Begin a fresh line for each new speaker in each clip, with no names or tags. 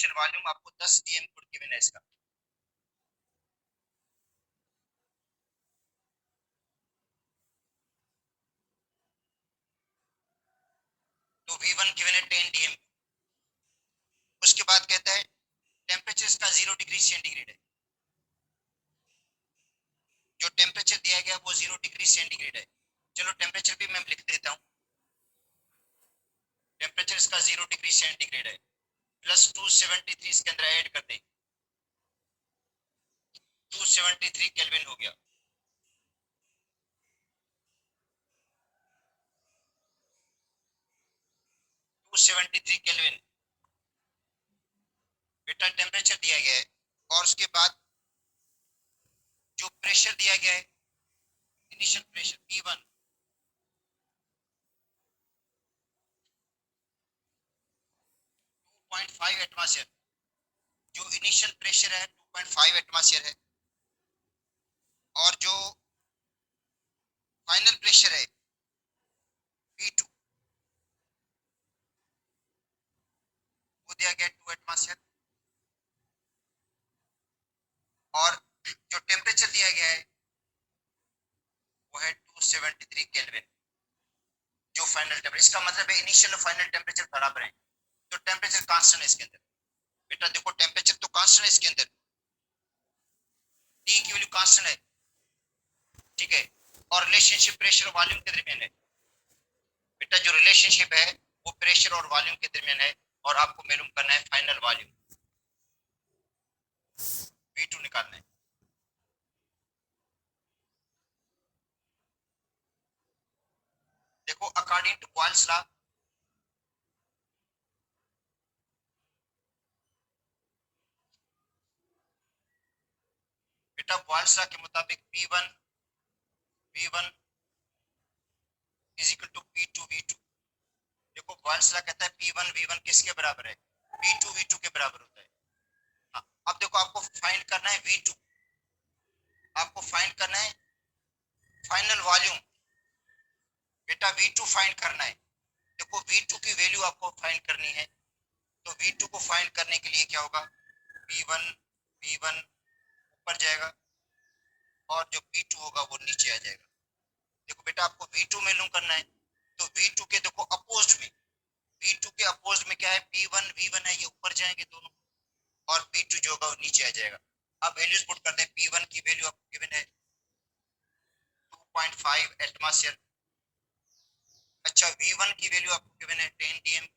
Initial volume आपको 10 dm good given है इसका। तो V1 गिवन है 10 dm। उसके बाद कहता है टेम्परेचर इसका 0 डिग्री सेंटीग्रेड है। जो टेम्परेचर दिया गया वो 0 डिग्री सेंटीग्रेड है। चलो टेम्परेचर भी मैं लिख देता हूँ। टेम्परेचर इसका 0 डिग्री सेंटीग्रेड है, प्लस 273 इसके अंदर ऐड कर दें, 273 केल्विन हो गया। 273 केल्विन बेटा टेम्परेचर दिया गया है। और उसके बाद जो प्रेशर दिया गया है, इनिशियल प्रेशर P1 2.5 एटमॉस्फेयर। जो इनिशियल प्रेशर है 2.5 एटमॉस्फेयर है, और जो फाइनल प्रेशर है P2 वो दिया गया 2 एटमॉस्फेयर। और जो टेम्परेचर दिया गया है वो है 273 केल्विन, जो फाइनल टेम्परेचर। इसका मतलब है इनिशियल और फाइनल टेम्परेचर बराबर है, तो टेम्परेचर कांस्टेंट है इसके अंदर। बेटा देखो टेम्परेचर तो कांस्टेंट है इसके अंदर, टी की वैल्यू कांस्टेंट है, ठीक है। और रिलेशनशिप प्रेशर और वॉल्यूम के दरमियान है। बेटा जो रिलेशनशिप है वो प्रेशर और वॉल्यूम के दरमियान है, और आपको मालूम करना है फाइनल वॉल्यूम V2 निकालना है। देखो अकॉर्डिंग टू बॉयल्स लॉ, बेटा बॉयल्स लॉ के मुताबिक V1 is equal to P2 V2। देखो बॉयल्स लॉ कहता है P1 V1 किसके बराबर है, P2 V2 के बराबर होता है। हाँ, अब देखो आपको फाइंड करना है V2, आपको फाइंड करना है फाइनल वॉल्यूम। बेटा V2 फाइंड करना है। देखो V2 की वैल्यू आपको फाइंड करनी है, तो V2 को फाइंड करने के लिए क्या होगा, V1 ऊपर जाएगा और जो P2 होगा वो नीचे आ जाएगा। देखो बेटा आपको V2 मालूम करना है, तो V2 के देखो अपोज्ड में, V2 के अपोज्ड में क्या है, P1 V1 है, ये ऊपर जाएंगे दोनों, और P2 जो होगा वो नीचे आ जाएगा। अब वैल्यूज पुट करते हैं। P1 की वैल्यू आपको गिवन है 2.5 एटमॉस्फेयर। अच्छा V1 की वैल्यू आपको गिवन है 10 dm,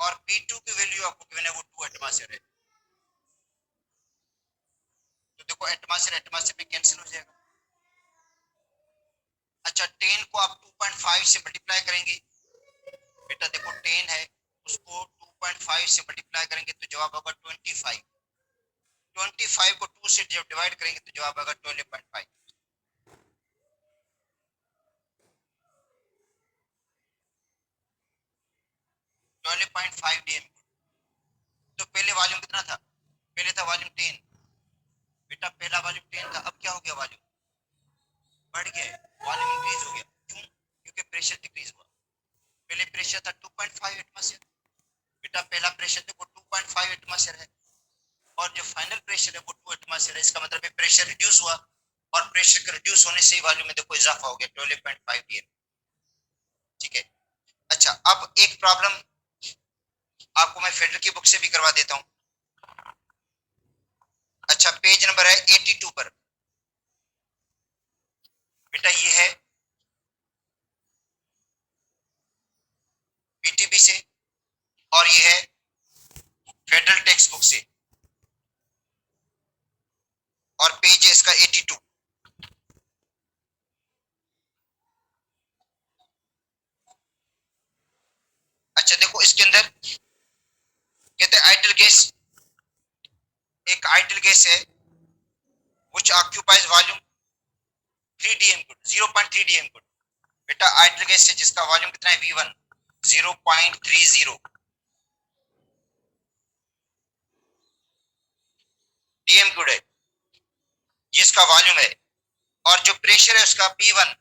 और P2 की वैल्यू आपको गिवन है वो 2 एटमॉस्फेयर है। तो देखो एटमॉस्फेयर एटमॉस्फेयर में कैंसिल हो जाएगा। अच्छा 10 को आप 2.5 से मल्टीप्लाई करेंगे। बेटा देखो 10 है, उसको 2.5 से मल्टीप्लाई करेंगे तो जवाब होगा 25। 25 को 2 से जब डिवाइड करेंगे तो जवाब होगा 12.5। 12.5 dm। तो पहले वॉल्यूम कितना था, पहले था वॉल्यूम 10। बेटा पहला वॉल्यूम 10 था, अब क्या हो गया, वॉल्यूम बढ़ गया है, वॉल्यूम इंक्रीज हो गया। क्यों, क्योंकि प्रेशर डिक्रीज हुआ। पहले प्रेशर था 2.5 एटमॉस्फेयर। बेटा पहला प्रेशर देखो 2.5 एटमॉस्फेयर है, और जो फाइनल प्रेशर है वो 2 एटमॉस्फेयर है। इसका मतलब है प्रेशर रिड्यूस हुआ, और प्रेशर के रिड्यूस होने से ही वॉल्यूम में देखो इजाफा हो गया 12.5 dm। ठीक है। अच्छा अब एक प्रॉब्लम आपको मैं फेडरल की बुक से भी करवा देता हूं। अच्छा पेज नंबर है 82 पर। बेटा ये है बीटीबी से, और ये है फेडरल टेक्स्ट बुक से, और पेज है इसका 82। अच्छा देखो इसके अंदर कहते हैं आइडल गैस, एक आइडल गैस है which occupies volume 3 dm good, 0.3 dm good। बेटा आइडल गैस है जिसका वॉल्यूम कितना है V1 0.30 dm good है, जिसका वॉल्यूम है, और जो प्रेशर है उसका P1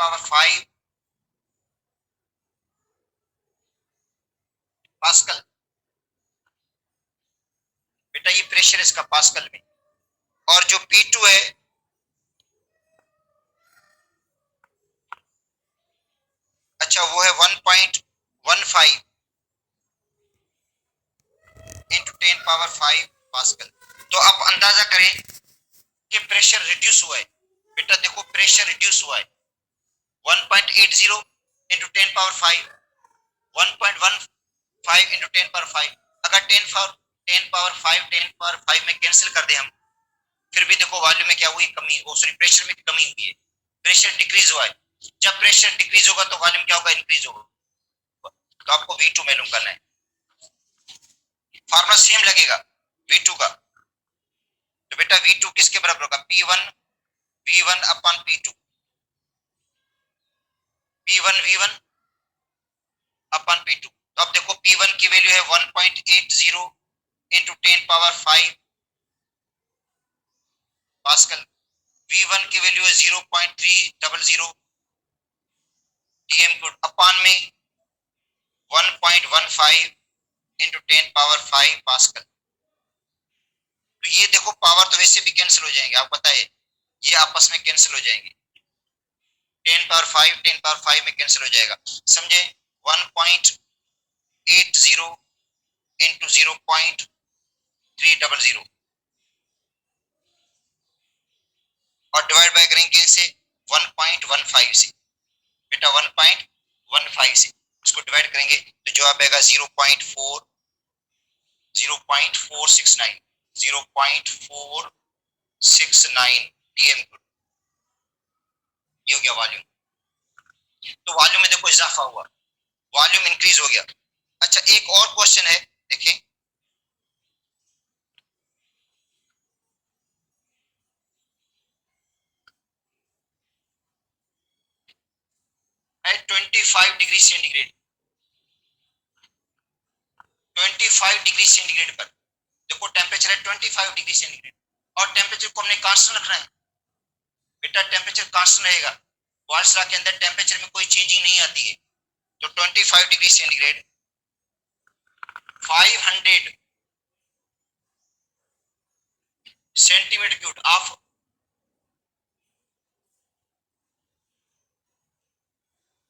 पावर 5 पास्कल। बेटा ये प्रेशर इसका पास्कल में, और जो P2 है अच्छा वो है 1.15 इंटू 10 पावर 5 पास्कल। तो आप अंदाजा करें कि प्रेशर रिड्यूस हुआ है। बेटा देखो प्रेशर रिड्यूस हुआ है 1.80 इंटू 10 पावर 5, 1.15 इंटू 10 पावर 5। अगर 10 पावर 5 में कैंसिल कर दे हम, फिर भी देखो वॉल्यूम में क्या हुई, कमी, सॉरी प्रेशर में कमी हुई है, प्रेशर डिक्रीज हुआ है। जब प्रेशर डिक्रीज होगा तो वॉल्यूम क्या होगा, इंक्रीज होगा। तो आपको V2 मालूम करना है, फार्मूला सेम लगेगा V2 का। तो बेटा V2 किसके बराबर होगा, P1 V1 upon P2, P1 V1 upon P2। तो अब देखो P1 की वैल्यू है 1.80 इंटू 10 पावर 5 पास्कल, V1 की वैल्यू है 0.300 DM क्यूब अपॉन में 1.15 इंटू 10 पावर 5 पास्कल। तो ये देखो पावर तो वैसे भी कैंसिल हो जाएंगे, आपको पता है ये आपस में कैंसिल हो जाएंगे, 10 पावर 5 में कैंसिल हो जाएगा, समझे। 1.80 इंटू 0.300 और डिवाइड बाय करेंगे इनसे 1.15 से। बेटा 1.15 से इसको डिवाइड करेंगे तो जवाब आएगा 0.469 DM क्यूब। ये हो गया वॉल्यूम। तो वॉल्यूम में देखो इजाफा हुआ, वॉल्यूम इंक्रीज हो गया। अच्छा एक और क्वेश्चन है, देखें 25 डिग्री सेंटीग्रेड, 25 डिग्री सेंटीग्रेड पर देखो टेम्परेचर है 25 डिग्री सेंटीग्रेड, और टेम्परेचर को हमने कांस्टेंट रखना है। बेटा टेम्परेचर कांस्टेंट रहेगा, बॉयल्स लॉ के अंदर टेम्परेचर में कोई चेंजिंग नहीं आती है। तो 25 degree centigrade 500 centimetre cube of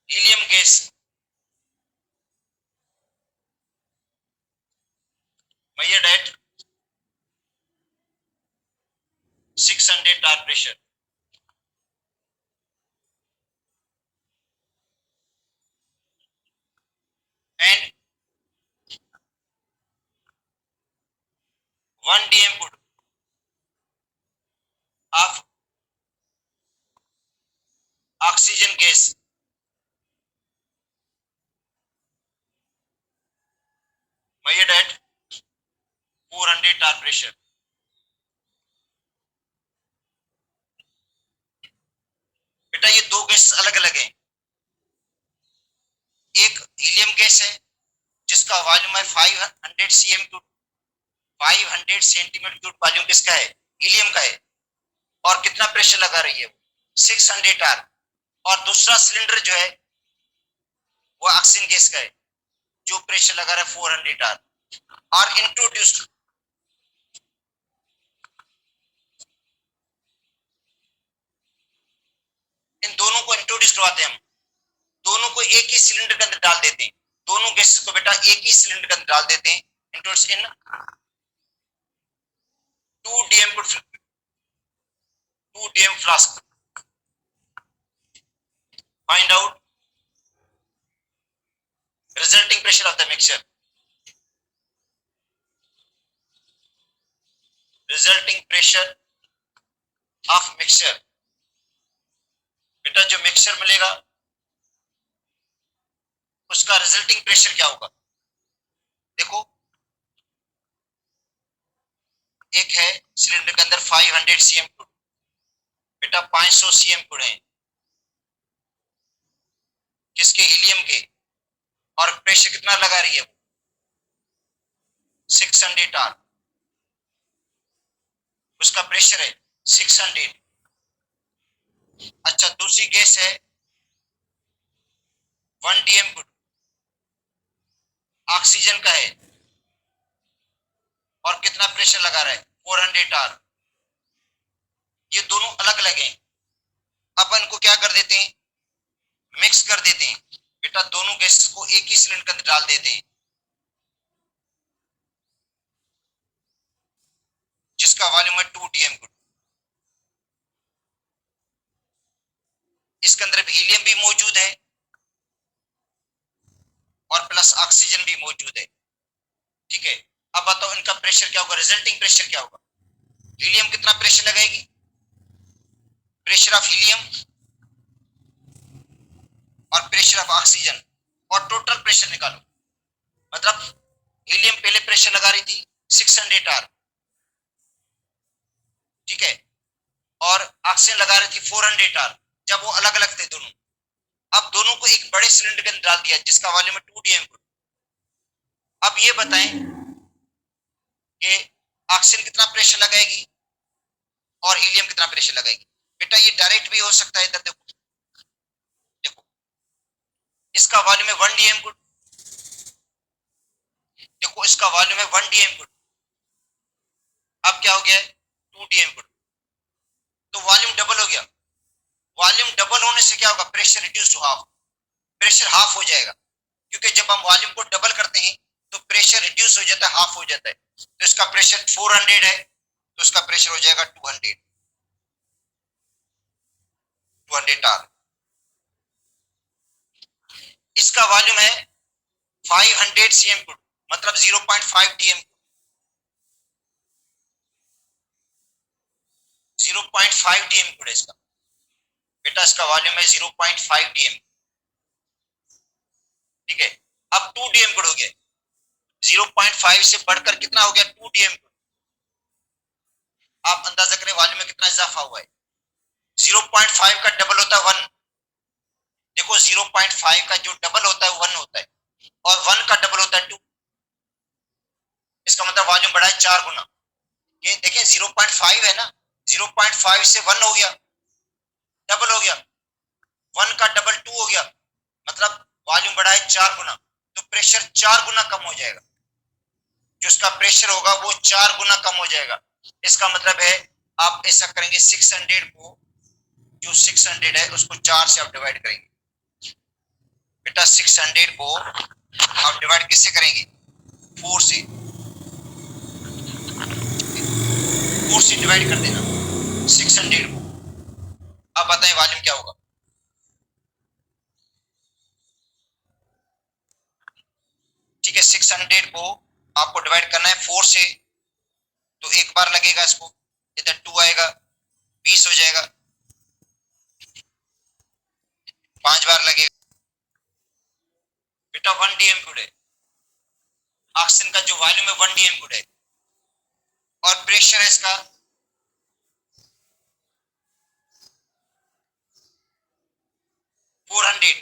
helium gas measured at 600 bar pressure and 1 DM cube of oxygen gas measured at 400 bar pressure। बेटा ये दो गैस अलग अलग हैं, एक हीलियम गैस है जिसका वॉल्यूम है 500 cm cube, 500 centimetre cube volume किसका है, हीलियम का है, और कितना प्रेशर लगा रही है 600 आर। और दूसरा सिलेंडर जो है वो ऑक्सीजन गैस का है जो प्रेशर लगा रहा है 400 आर। और इंट्रोड्यूस्ड इन दोनों को इंट्रोड्यूस करवाते हैं हम, दोनों को एक ही सिलेंडर के अंदर डाल देते हैं, दोनों गैसेस को बेटा एक ही सिलेंडर के अंदर डाल देते हैं, introduce in 2 DM flask. Find out resulting pressure of the mixture, resulting pressure of mixture। बेटा जो मिक्सचर मिलेगा उसका रिजल्टिंग प्रेशर क्या होगा, देखो एक है सिलेंडर के अंदर 500 cm क्यूब, बेटा 500 cm क्यूब है किसके, हीलियम के, और प्रेशर कितना लगा रही है वो 600 आर, उसका प्रेशर है 600। अच्छा दूसरी गैस है 1 dm गुड ऑक्सीजन का है और कितना प्रेशर लगा रहा है 400 आर। ये दोनों अलग अलग हैं। अब इनको क्या कर देते हैं, मिक्स कर देते हैं। बेटा दोनों गैसेस को एक ही सिलेंडर के अंदर डाल देते हैं जिसका वॉल्यूम है 2 dm गुड। इसके अंदर हीलियम भी मौजूद है और प्लस ऑक्सीजन भी मौजूद है। ठीक है, अब बताओ इनका प्रेशर क्या होगा, रिजल्टिंग प्रेशर क्या होगा। हीलियम कितना प्रेशर लगाएगी, प्रेशर ऑफ हीलियम और प्रेशर ऑफ ऑक्सीजन और टोटल प्रेशर निकालो। मतलब हीलियम पहले प्रेशर लगा रही थी 600 आर, ठीक है, और ऑक्सीजन लगा रही थी 400 आर, जब वो अलग अलग थे दोनों। अब दोनों को एक बड़े सिलेंडर के अंदर डाल दिया जिसका वॉल्यूम है 2 dm गुड। अब ये बताएं कि ऑक्सीजन कितना प्रेशर लगाएगी और हीलियम कितना प्रेशर लगाएगी। बेटा ये डायरेक्ट भी हो सकता है, इधर देखो, देखो इसका वॉल्यूम है 1 dm गुड, देखो इसका वॉल्यूम है 1 dm गुड। अब क्या हो गया है 2 dm गुड, तो वॉल्यूम डबल हो गया। वॉल्यूम डबल होने से क्या होगा, pressure reduce to half, pressure half हो जाएगा, क्योंकि जब हम वॉल्यूम को डबल करते हैं तो प्रेशर रिड्यूस हो जाता है, हाफ हो जाता है। तो इसका प्रेशर 400 है तो इसका प्रेशर हो जाएगा 200 आर। इसका वॉल्यूम है 500 cm गुड, मतलब 0.5 dm, 0.5 dm गुड है इसका। बेटा इसका वॉल्यूम है 0.5 dm, ठीक है। अब 2 dm गुड हो गया, 0.5 से बढ़कर कितना हो गया 2 dm गुड। आप अंदाजा करें वॉल्यूम में कितना इजाफा हुआ है। 0.5 का डबल होता है 1, देखो 0.5 का जो डबल होता है 1 होता है और 1 का डबल होता है 2, इसका मतलब वॉल्यूम बढ़ा है 4 गुना। ये देखिए 0.5 है ना, 0.5 से 1 हो गया, डबल हो गया, 1 का डबल 2 हो गया, मतलब वॉल्यूम बढ़ा है 4 गुना, तो प्रेशर 4 गुना कम हो जाएगा। जो इसका प्रेशर होगा वो 4 गुना कम हो जाएगा। इसका मतलब है आप ऐसा करेंगे 600 को, जो 600 है उसको 4 से आप डिवाइड करेंगे। बेटा 600 को आप डिवाइड किससे करेंगे, 4 से, 4 से डिवाइड कर देना 600 को। अब बताएं वॉल्यूम क्या होगा। ठीक है, 600 को आपको डिवाइड करना है 4 से, तो एक बार लगेगा इसको, इधर 2 आएगा 20 हो जाएगा, 5 बार लगेगा। बेटा 1 dm गुड है, ऑक्सीजन का जो वॉल्यूम है 1 dm गुड है और प्रेशर है इसका 400,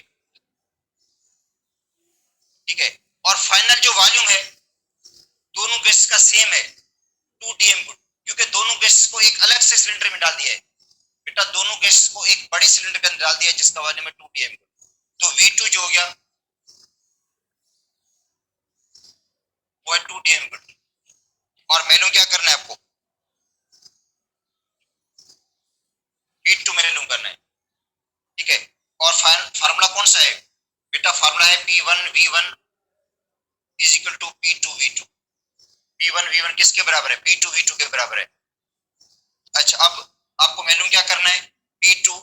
ठीक है। और फाइनल जो वॉल्यूम है दोनों गैस का सेम है 2 dm गुड, क्योंकि दोनों गैस को एक अलग से सिलेंडर में डाल दिया है। बेटा दोनों गैस को एक बड़े सिलेंडर के अंदर डाल दिया जिसका वॉल्यूम है 2 dm गुड, तो V2 जो हो गया वो है 2 dm गुड। और मैलूम क्या करना है आपको, V2 मैलूम करना है, ठीक है। और फार्मूला कौन सा है, बेटा फार्मूला है P1V1 is equal to P2V2। P1V1 किसके बराबर है, P2V2 के बराबर है। अच्छा अब आपको मालूम क्या करना है, P2,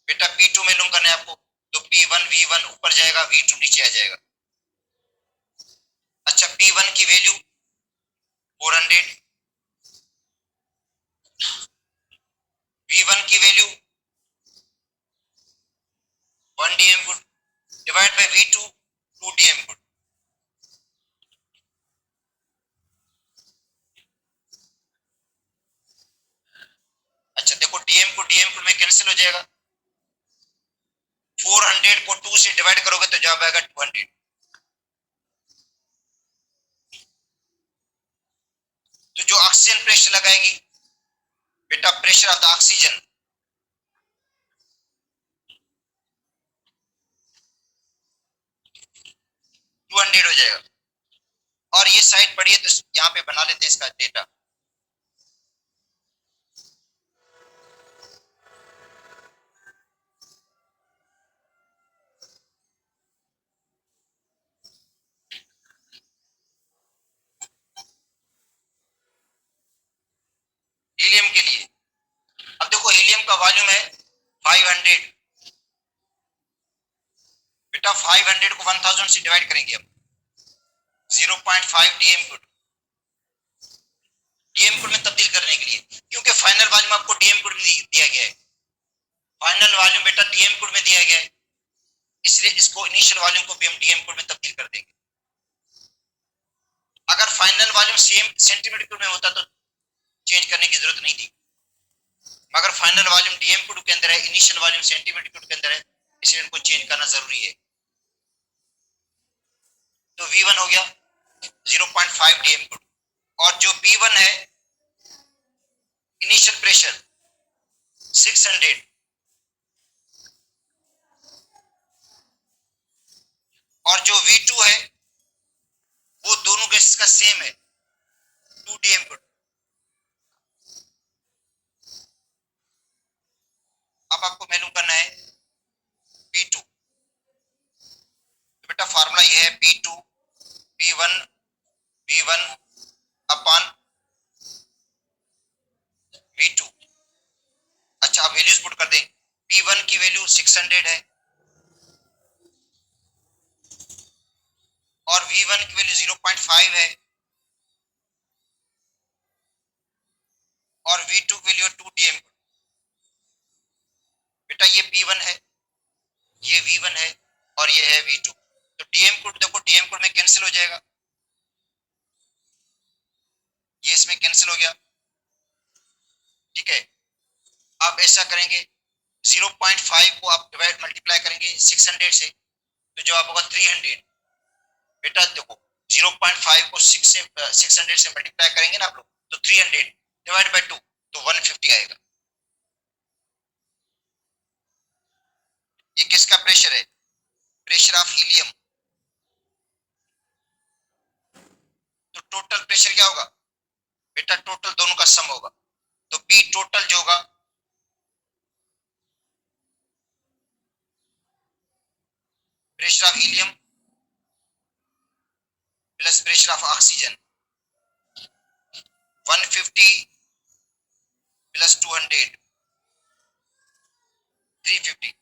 बेटा P2 मालूम करना है आपको, तो P1V1 ऊपर जाएगा, V2 नीचे आ जाएगा। अच्छा P1 की वैल्यू 400, V1 की value 1 dm good divide by V2 2 dm good. अच्छा देखो dm को में कैंसिल हो जाएगा, 400 को 2 से डिवाइड करोगे तो जवाब आएगा 200। तो जो ऑक्सीजन प्रेशर लगाएगी, बेटा प्रेशर ऑफ द ऑक्सीजन 200 हो जाएगा। और ये साइड पड़ी है तो यहाँ पे बना लेते हैं इसका डेटा। हीलियम के लिए अब देखो हीलियम का वॉल्यूम है 500। बेटा 500 को 1000 से डिवाइड करेंगे हम। 0.5 डीएम कुड, डीएम कुड में तब्दील करने के लिए, क्योंकि फाइनल वॉल्यूम आपको डीएम कुड में दिया गया है। फाइनल वॉल्यूम बेटा डीएम कुड में दिया गया है, इसलिए इसको इनिशियल वॉल्यूम को भी हम डीएम कुड में तब्दील कर देंगे। अगर final volume same centimetre cube में होता तो चेंज करने की जरूरत नहीं थी, मगर फाइनल वॉल्यूम डीएम क्यूब के अंदर है, इनिशियल वॉल्यूम सेंटीमीटर क्यूब के अंदर है, इसलिए इनको चेंज करना जरूरी है। तो V1 हो गया 0.5 डीएम क्यूब, और जो P1 है इनिशियल प्रेशर 600, और जो V2 है वो दोनों गैसेस का सेम है 2 डीएम क्यूब। अब आपको मालूम करना है P2। तो बेटा फार्मूला ये है P2 P1 V1 upon V2। अच्छा आप वैल्यूज पुट कर दें। P1 की वैल्यू 600 है और V1 की वैल्यू 0.5 है और V2 की वैल्यू 2 डीएम। बेटा ये P1 है, ये V1 है और ये है V2। तो डीएम कोड देखो, डीएम कोड में कैंसिल हो जाएगा, ये इसमें कैंसिल हो गया। ठीक है, आप ऐसा करेंगे 0.5 को आप डिवाइड मल्टीप्लाई करेंगे 600 से तो जवाब होगा 300। बेटा देखो 0.5 को 600 से मल्टीप्लाई करेंगे ना आप लोग तो 300 डिवाइड बाय 2 तो 150 आएगा। ये किसका प्रेशर है? Pressure of helium. तो टोटल प्रेशर क्या होगा बेटा? टोटल दोनों का सम होगा, तो P टोटल जो होगा pressure of helium plus pressure of oxygen 150 plus 200 350।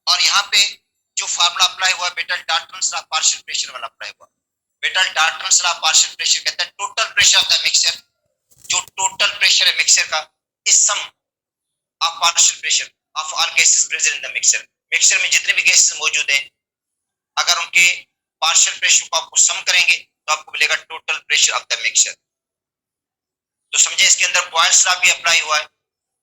और यहाँ पे जो फार्मूला अप्लाई हुआ बेटा डाल्टन्स लॉ पार्शियल प्रेशर वाला अप्लाई हुआ। बेटा डाल्टन्स लॉ पार्शियल प्रेशर कहता है total pressure of the mixture, जो टोटल प्रेशर है मिक्सचर का is sum of partial pressure of all gases present in the mixture. Mixture में जितने भी गैसेस मौजूद हैं अगर उनके पार्शियल प्रेशर को आपको सम करेंगे तो आपको मिलेगा total pressure of the mixture. तो समझे इसके अंदर बॉयल्स लॉ भी अप्लाई हुआ है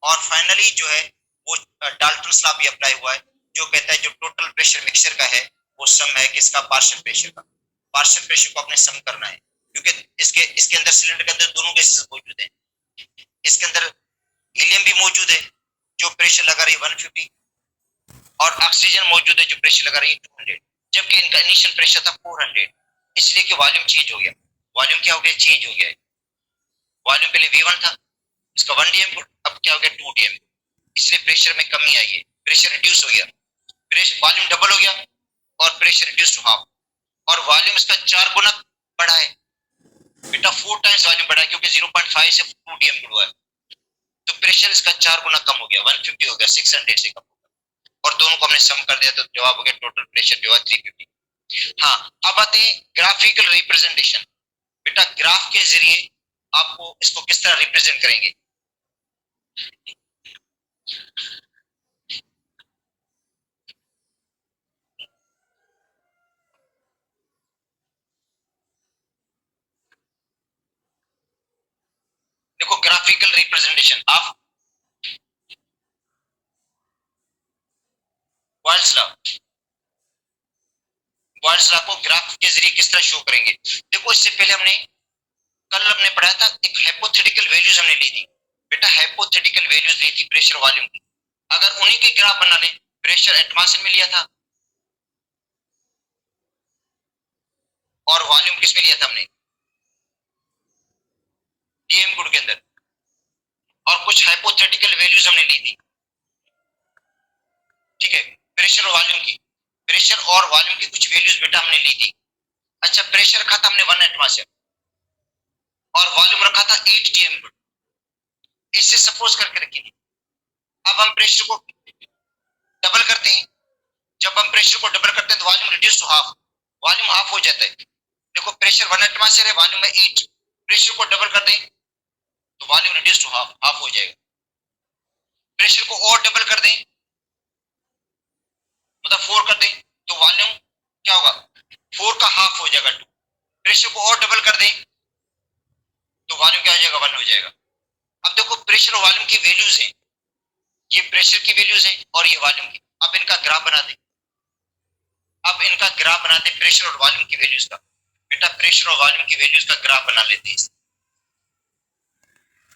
और फाइनली जो है वो डाल्टन्स लॉ भी अप्लाई हुआ है जो कहता है जो टोटल प्रेशर मिक्सचर का है वो सम है किसका? पार्शियल प्रेशर का। पार्शियल प्रेशर को आपने सम करना है क्योंकि इसके अंदर सिलेंडर के अंदर दोनों गैसेस मौजूद हैं। इसके अंदर हीलियम भी मौजूद है जो प्रेशर लगा रही है 150 और ऑक्सीजन मौजूद है जो प्रेशर लगा रही है 200, जबकि इनका इनिशियल प्रेशर था 400, इसलिए कि वॉल्यूम चेंज हो गया। वॉल्यूम क्या हो गया? चेंज हो गया है। वॉल्यूम पहले V1 था, इसका 1 डीएम, अब क्या हो गया 2 डीएम, इसलिए प्रेशर में कमी आई है, प्रेशर रिड्यूस हो गया, प्रेशर वॉल्यूम डबल हो गया और प्रेशर रिड्यूस टू हाफ, और वॉल्यूम इसका 4 गुना बढ़ा है बेटा, 4 टाइम्स वॉल्यूम बढ़ा है क्योंकि 0.5 से 2 डीएम हुआ है, तो प्रेशर इसका 4 गुना कम हो गया, 150 हो गया, 600 से कम हो गया, और दोनों को हमने सम कर दिया तो जवाब हो गया टोटल प्रेशर जो है 350। हाँ, अब आते हैं ग्राफिकल रिप्रेजेंटेशन। बेटा ग्राफ के जरिए आपको इसको किस तरह रिप्रेजेंट करेंगे? देखो graphical representation of Boyle's law, Boyle's law को ग्राफ के जरिए किस तरह शो करेंगे? देखो इससे पहले कल हमने पढ़ा था एक हाइपोथेटिकल वैल्यूज हमने ली थी बेटा, हाइपोथेटिकल वैल्यूज ली थी प्रेशर वॉल्यूम की, अगर उन्हीं के ग्राफ बना ले, प्रेशर एटमॉस्फेयर में लिया था और वॉल्यूम किस में लिया था हमने, डीएम गुड के अंदर, और कुछ हाइपोथेटिकल वैल्यूज हमने ली थी, ठीक है, प्रेशर और वॉल्यूम की, प्रेशर और वॉल्यूम की कुछ वैल्यूज बेटा हमने ली थी। अच्छा, प्रेशर रखा था हमने 1 एटमॉस्फेयर और वॉल्यूम रखा था 8 डीएम गुड, इससे सपोज करके रखिए। अब हम प्रेशर को डबल करते हैं, जब हम प्रेशर को डबल करते हैं तो volume reduce to half, volume half हो जाता है। देखो प्रेशर 1 एटमॉस्फेयर है, वॉल्यूम है 8, प्रेशर को डबल कर दें तो volume reduce to half, half हो जाएगा। प्रेशर को और डबल कर दें मतलब 4 कर दें तो वॉल्यूम क्या होगा, 4 का हाफ हो जाएगा 2। प्रेशर को और डबल कर दें तो वॉल्यूम क्या हो जाएगा, 1 हो जाएगा। अब देखो प्रेशर और वॉल्यूम की वैल्यूज हैं, ये प्रेशर की वैल्यूज हैं और ये वॉल्यूम की। अब इनका ग्राफ बना दें, अब इनका ग्राफ बना दें प्रेशर और वॉल्यूम की वैल्यूज का। बेटा प्रेशर और वॉल्यूम की वैल्यूज का ग्राफ बना लेते हैं।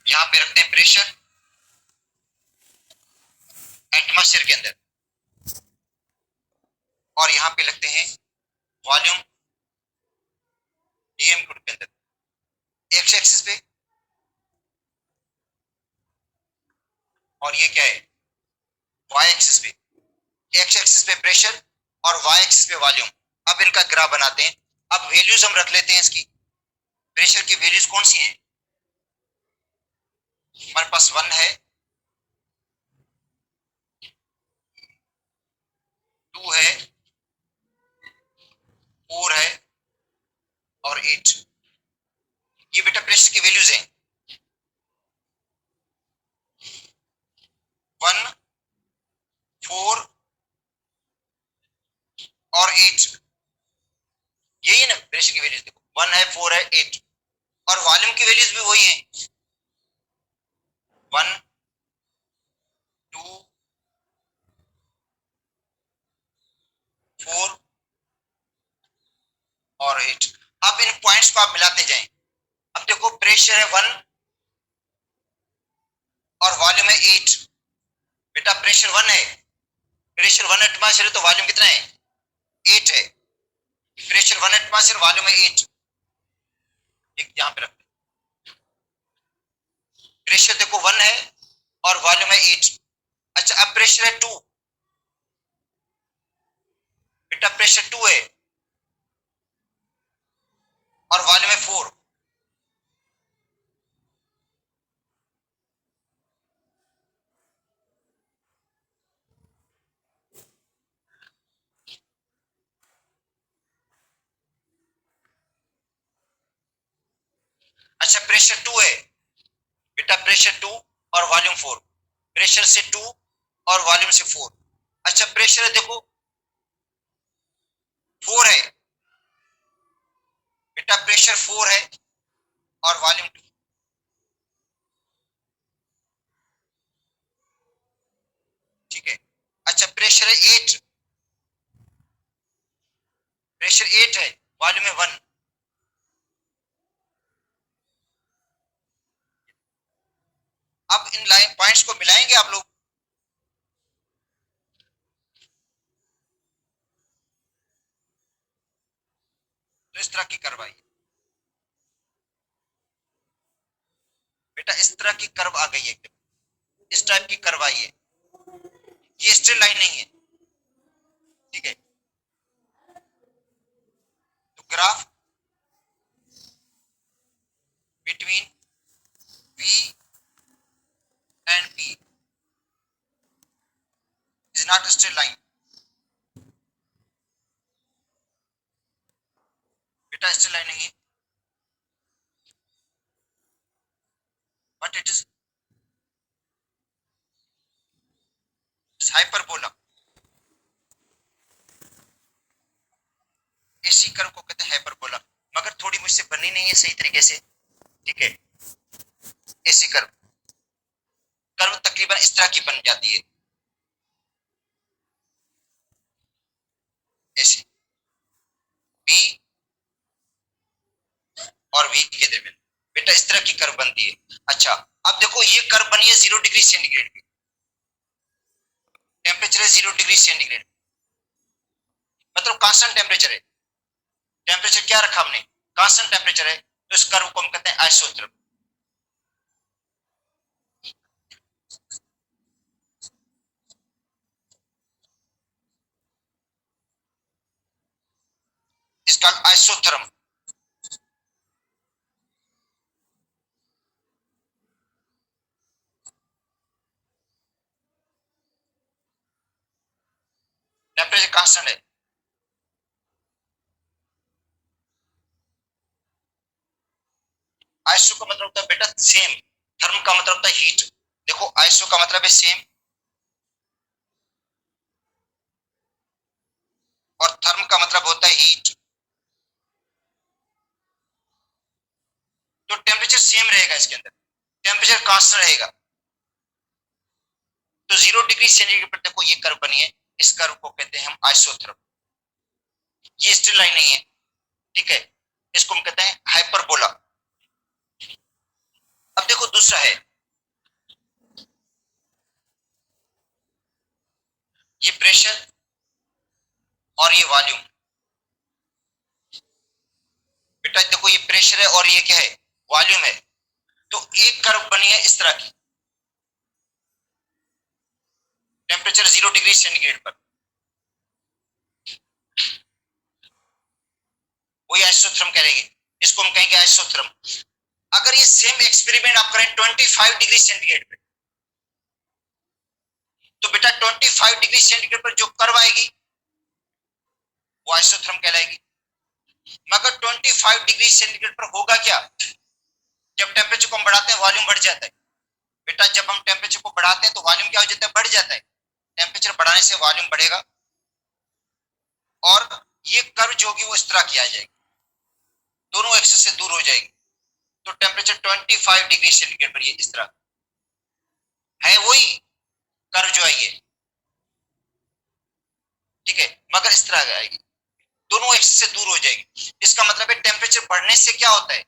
यहां पे रखते हैं प्रेशर एटमॉस्फेयर के अंदर और यहां पे लगते हैं वॉल्यूम डीएम गुड के अंदर, एक्स एक्सिस पे, और ये क्या है वाई एक्सिस पे। एक्स एक्सिस पे प्रेशर और वाई एक्सिस पे वॉल्यूम। अब इनका ग्राफ बनाते हैं। अब वैल्यूज हम रख लेते हैं इसकी, प्रेशर की वैल्यूज कौन सी हैं, हमारे पास 1 है, 2 है, 4 है और 8। ये बेटा प्रेशर की वैल्यूज हैं, 1, 4 और 8, यही है ना प्रेशर की वैल्यूज। देखो 1 है, 4 है, 8, और वॉल्यूम की वैल्यूज भी वही है, 1, 2, 4 और 8। अब इन पॉइंट्स को आप मिलाते जाएं। अब देखो प्रेशर है 1 और वॉल्यूम है 8। बेटा प्रेशर 1 है, प्रेशर 1 एटमॉस्फेयर है तो वॉल्यूम कितना है 8 है। प्रेशर 1 एटमॉस्फेयर, वॉल्यूम है 8, एक यहां पे रखते हैं। प्रेशर देखो 1 है और वॉल्यूम है 8। अच्छा अब प्रेशर है 2, बेटा प्रेशर 2 है और वॉल्यूम है 4। अच्छा प्रेशर 2 है, बेटा प्रेशर 2 और वॉल्यूम 4, प्रेशर से 2 और वॉल्यूम से 4। अच्छा प्रेशर है देखो 4 है, बेटा प्रेशर 4 है और वॉल्यूम 2। ठीक है। अच्छा प्रेशर है 8, प्रेशर 8 है, वॉल्यूम है 1। अब इन लाइन पॉइंट्स को मिलाएंगे आप लोग, तो इस तरह की कर्व आई। बेटा इस तरह की कर्व आ गई है, इस टाइप की कर्व आई है, ये स्ट्रेट लाइन नहीं है, ठीक है। तो graph between V and P is not a straight line. बेटा स्ट्रेट लाइन नहीं है, but it is hyperbola। इसी कर्व को कहते हैं हाइपरबोला, मगर थोड़ी मुझसे बनी नहीं है सही तरीके से, ठीक है। ऐसी कर्व, कर्व तकरीबन इस तरह की बन जाती है, ऐसी B और V के दरमियान बेटा इस तरह की कर्व बनती है। अच्छा अब देखो ये कर्व बनी है 0 डिग्री सेंटीग्रेड की, टेम्परेचर है 0 डिग्री सेंटीग्रेड, मतलब कांस्टेंट टेम्परेचर है। टेम्परेचर क्या रखा हमने, कांस्टेंट टेम्परेचर है, तो इस कर्व को हम कहते हैं आइसोथर्म। इसका आइसोथर्म। टेम्परेचर कांस्टेंट है। आइसो का मतलब होता है बेटा सेम, थर्म का मतलब होता है हीट। देखो आइसो का मतलब है सेम और थर्म का मतलब होता है हीट। तो टेम्परेचर सेम रहेगा इसके अंदर, टेम्परेचर कांस्टेंट रहेगा। तो 0 डिग्री सेंटीग्रेड पर देखो ये कर्व बनी है, इस कर्व को कहते हैं हम आइसोथर्म। ये स्ट्रेट लाइन नहीं है, ठीक है, इसको हम कहते हैं हाइपरबोला। अब देखो दूसरा है ये प्रेशर और ये वॉल्यूम। बेटा देखो ये प्रेशर है और ये क्या है, वॉल्यूम है। तो एक कर्व बनी है इस तरह की, टेम्परेचर 0 डिग्री सेंटीग्रेड पर, वही आइसोथर्म करेगी, इसको हम कहेंगे आइसोथर्म। अगर ये सेम एक्सपेरिमेंट आप करें 25 डिग्री सेंटीग्रेड पे, तो बेटा 25 डिग्री सेंटीग्रेड पर जो कर्व आएगी वो आइसोथर्म कहलाएगी। मगर 25 डिग्री सेंटीग्रेड पर होगा क्या, जब टेम्परेचर को हम बढ़ाते हैं वॉल्यूम बढ़ जाता है। बेटा जब हम टेम्परेचर को बढ़ाते हैं तो वॉल्यूम क्या हो जाता है, बढ़ जाता है। टेम्परेचर बढ़ाने से वॉल्यूम बढ़ेगा और ये कर्व जो होगी वो इस तरह की आ जाएगी, दोनों एक्सिस से दूर हो जाएगी। तो टेम्परेचर 25 डिग्री सेंटीग्रेड पर ये इस तरह है, वही कर्व जो है ये, ठीक है, मगर इस तरह आएगी, दोनों एक्सिस से दूर हो जाएगी। इसका मतलब है टेम्परेचर बढ़ने से क्या होता है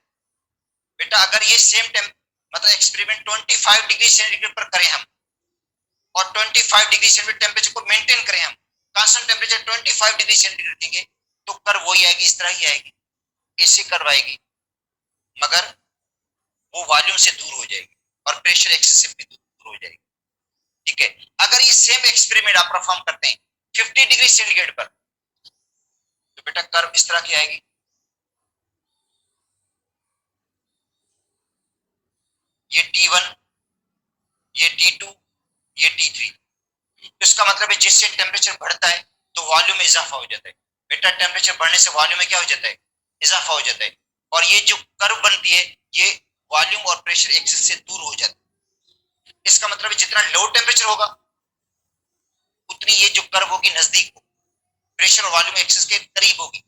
बेटा, अगर ये सेम मतलब एक्सपेरिमेंट 25 डिग्री सेंटीग्रेड पर करें हम और 25 डिग्री सेंटीग्रेड टेम्परेचर को मेंटेन करें हम, कांस्टेंट टेम्परेचर 25 डिग्री सेंटीग्रेड देंगे, तो कर्व वही आएगी, इस तरह ही आएगी, ऐसी कर्व आएगी, मगर वो वॉल्यूम से दूर हो जाएगी और प्रेशर एक्सेस से भी दूर हो जाएगी, ठीक है। अगर ये सेम एक्सपेरिमेंट आप परफॉर्म करते हैं 50 डिग्री सेंटीग्रेड पर, तो बेटा कर्व इस तरह की आएगी, ये T1, ये T2, ये T3। इसका मतलब है जिससे टेम्परेचर बढ़ता है तो वॉल्यूम में इजाफा हो जाता है। बेटा टेम्परेचर बढ़ने से वॉल्यूम में क्या हो जाता है, इजाफा हो जाता है। और ये जो कर्व बनती है ये वॉल्यूम और प्रेशर एक्सिस से दूर हो जाता है। इसका मतलब है जितना लो टेम्परेचर होगा उतनी ये जो कर्व होगी नजदीक होगी, प्रेशर और वॉल्यूम एक्सिस के करीब होगी।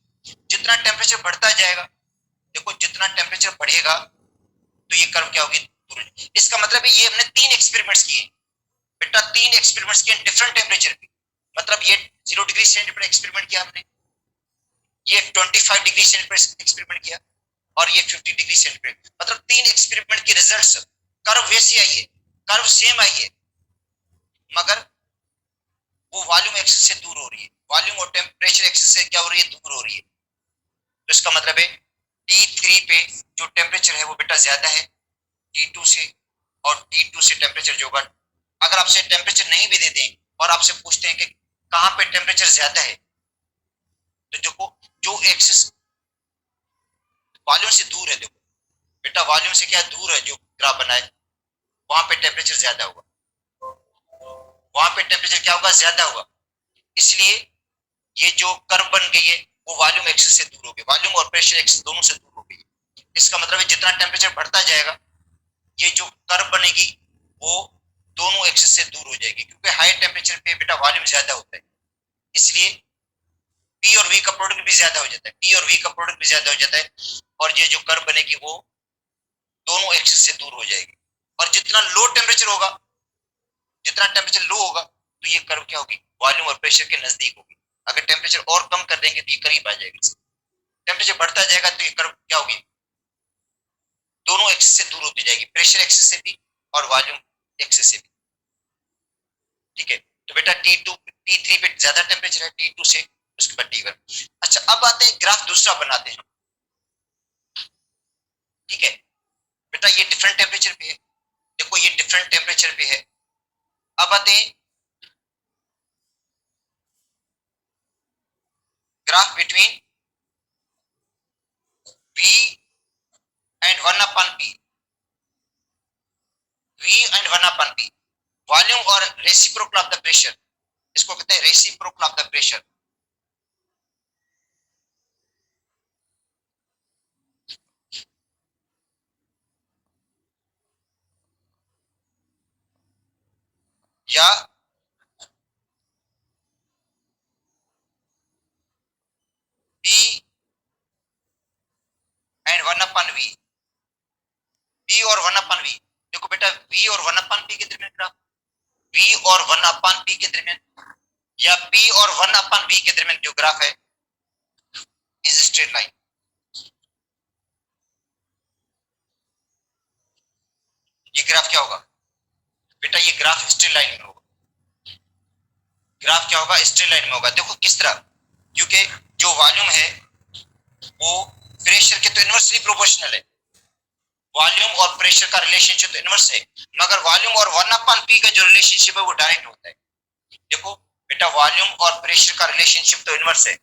जितना टेम्परेचर बढ़ता जाएगा, देखो जितना टेम्परेचर बढ़ेगा तो ये कर्व क्या होगी, दूर। इसका मतलब है ये हमने 3 एक्सपेरिमेंट्स किए, बेटा 3 एक्सपेरिमेंट्स किए डिफरेंट टेम्परेचर पे। मतलब ये 0 डिग्री सेंटीग्रेड एक्सपेरिमेंट किया आपने, ये 25 डिग्री सेंटीग्रेड एक्सपेरिमेंट किया और ये 50 डिग्री सेंटीग्रेड, मतलब 3 एक्सपेरिमेंट के रिजल्ट्स, कर्व वैसी आई है, कर्व सेम आई है, मगर वो वॉल्यूम एक्सिस से दूर हो रही है, वॉल्यूम और टेम्परेचर एक्सिस से क्या हो रही है, दूर हो रही है। तो इसका मतलब है T3 पे जो टेम्परेचर है वो बेटा ज्यादा है T2 से, और T2 से टेम्परेचर जो होगा, अगर आपसे टेम्परेचर नहीं भी देते और आपसे पूछते हैं कि कहां पे टेम्परेचर ज्यादा है, तो देखो जो एक्सिस वॉल्यूम से दूर है, देखो बेटा वॉल्यूम से क्या दूर है, जो ग्राफ बना है वहां पे टेम्परेचर ज्यादा होगा, वहां पे टेम्परेचर क्या होगा, ज्यादा होगा। इसलिए ये जो कर्व बन गई है वो वॉल्यूम एक्सिस से दूर हो गई, वॉल्यूम और प्रेशर एक्सिस दोनों से दूर हो गई। इसका मतलब है जितना टेम्परेचर बढ़ता जाएगा ये जो कर्व बनेगी वो दोनों एक्सिस से दूर हो जाएगी, क्योंकि हाई टेम्परेचर पे बेटा वॉल्यूम ज्यादा होता है, इसलिए पी और वी का प्रोडक्ट भी ज्यादा हो जाता है, पी और वी का प्रोडक्ट भी ज्यादा हो जाता है, और ये जो कर्व बनेगी वो दोनों एक्सिस से दूर हो जाएगी। और जितना लो टेम्परेचर होगा, जितना टेम्परेचर लो होगा तो ये कर्व क्या होगी, वॉल्यूम और प्रेशर के नजदीक होगी। अगर टेम्परेचर और कम कर देंगे तो ये करीब आ जाएगी, टेम्परेचर बढ़ता जाएगा तो ये कर्व क्या होगी, दोनों एक्सिस से दूर होती जाएगी, प्रेशर एक्सिस से भी और वॉल्यूम एक्सिस से भी, ठीक है। तो बेटा T2 T3 पे ज्यादा टेम्परेचर है T2 से, उसके बाद D1। अच्छा अब आते हैं ग्राफ दूसरा बनाते हैं, ठीक है बेटा, ये डिफरेंट टेम्परेचर पे है, देखो ये डिफरेंट टेम्परेचर पे है। अब आते हैं graph between V and 1/P, V and 1/P, volume और रेसिप्रोकल ऑफ द प्रेशर, इसको कहते हैं रेसिप्रोकल ऑफ द प्रेशर। या P एंड 1/V, P और 1/V, देखो बेटा V और 1/P के दरमियान ग्राफ, V और 1/P के दरमियान या P और 1/V के दरमियान जो ग्राफ है इज स्ट्रेट लाइन। ये ग्राफ क्या होगा बेटा, ये ग्राफ स्ट्रेट लाइन में होगा, ग्राफ क्या होगा, स्ट्रेट लाइन में होगा। देखो किस तरह, क्योंकि जो वॉल्यूम है वो प्रेशर के तो इनवर्सली प्रोपोर्शनल है, वॉल्यूम और प्रेशर का रिलेशनशिप तो इनवर्स है, मगर वॉल्यूम और 1/P का जो रिलेशनशिप है वो डायरेक्ट होता है। देखो बेटा वॉल्यूम और प्रेशर का रिलेशनशिप तो इनवर्स है,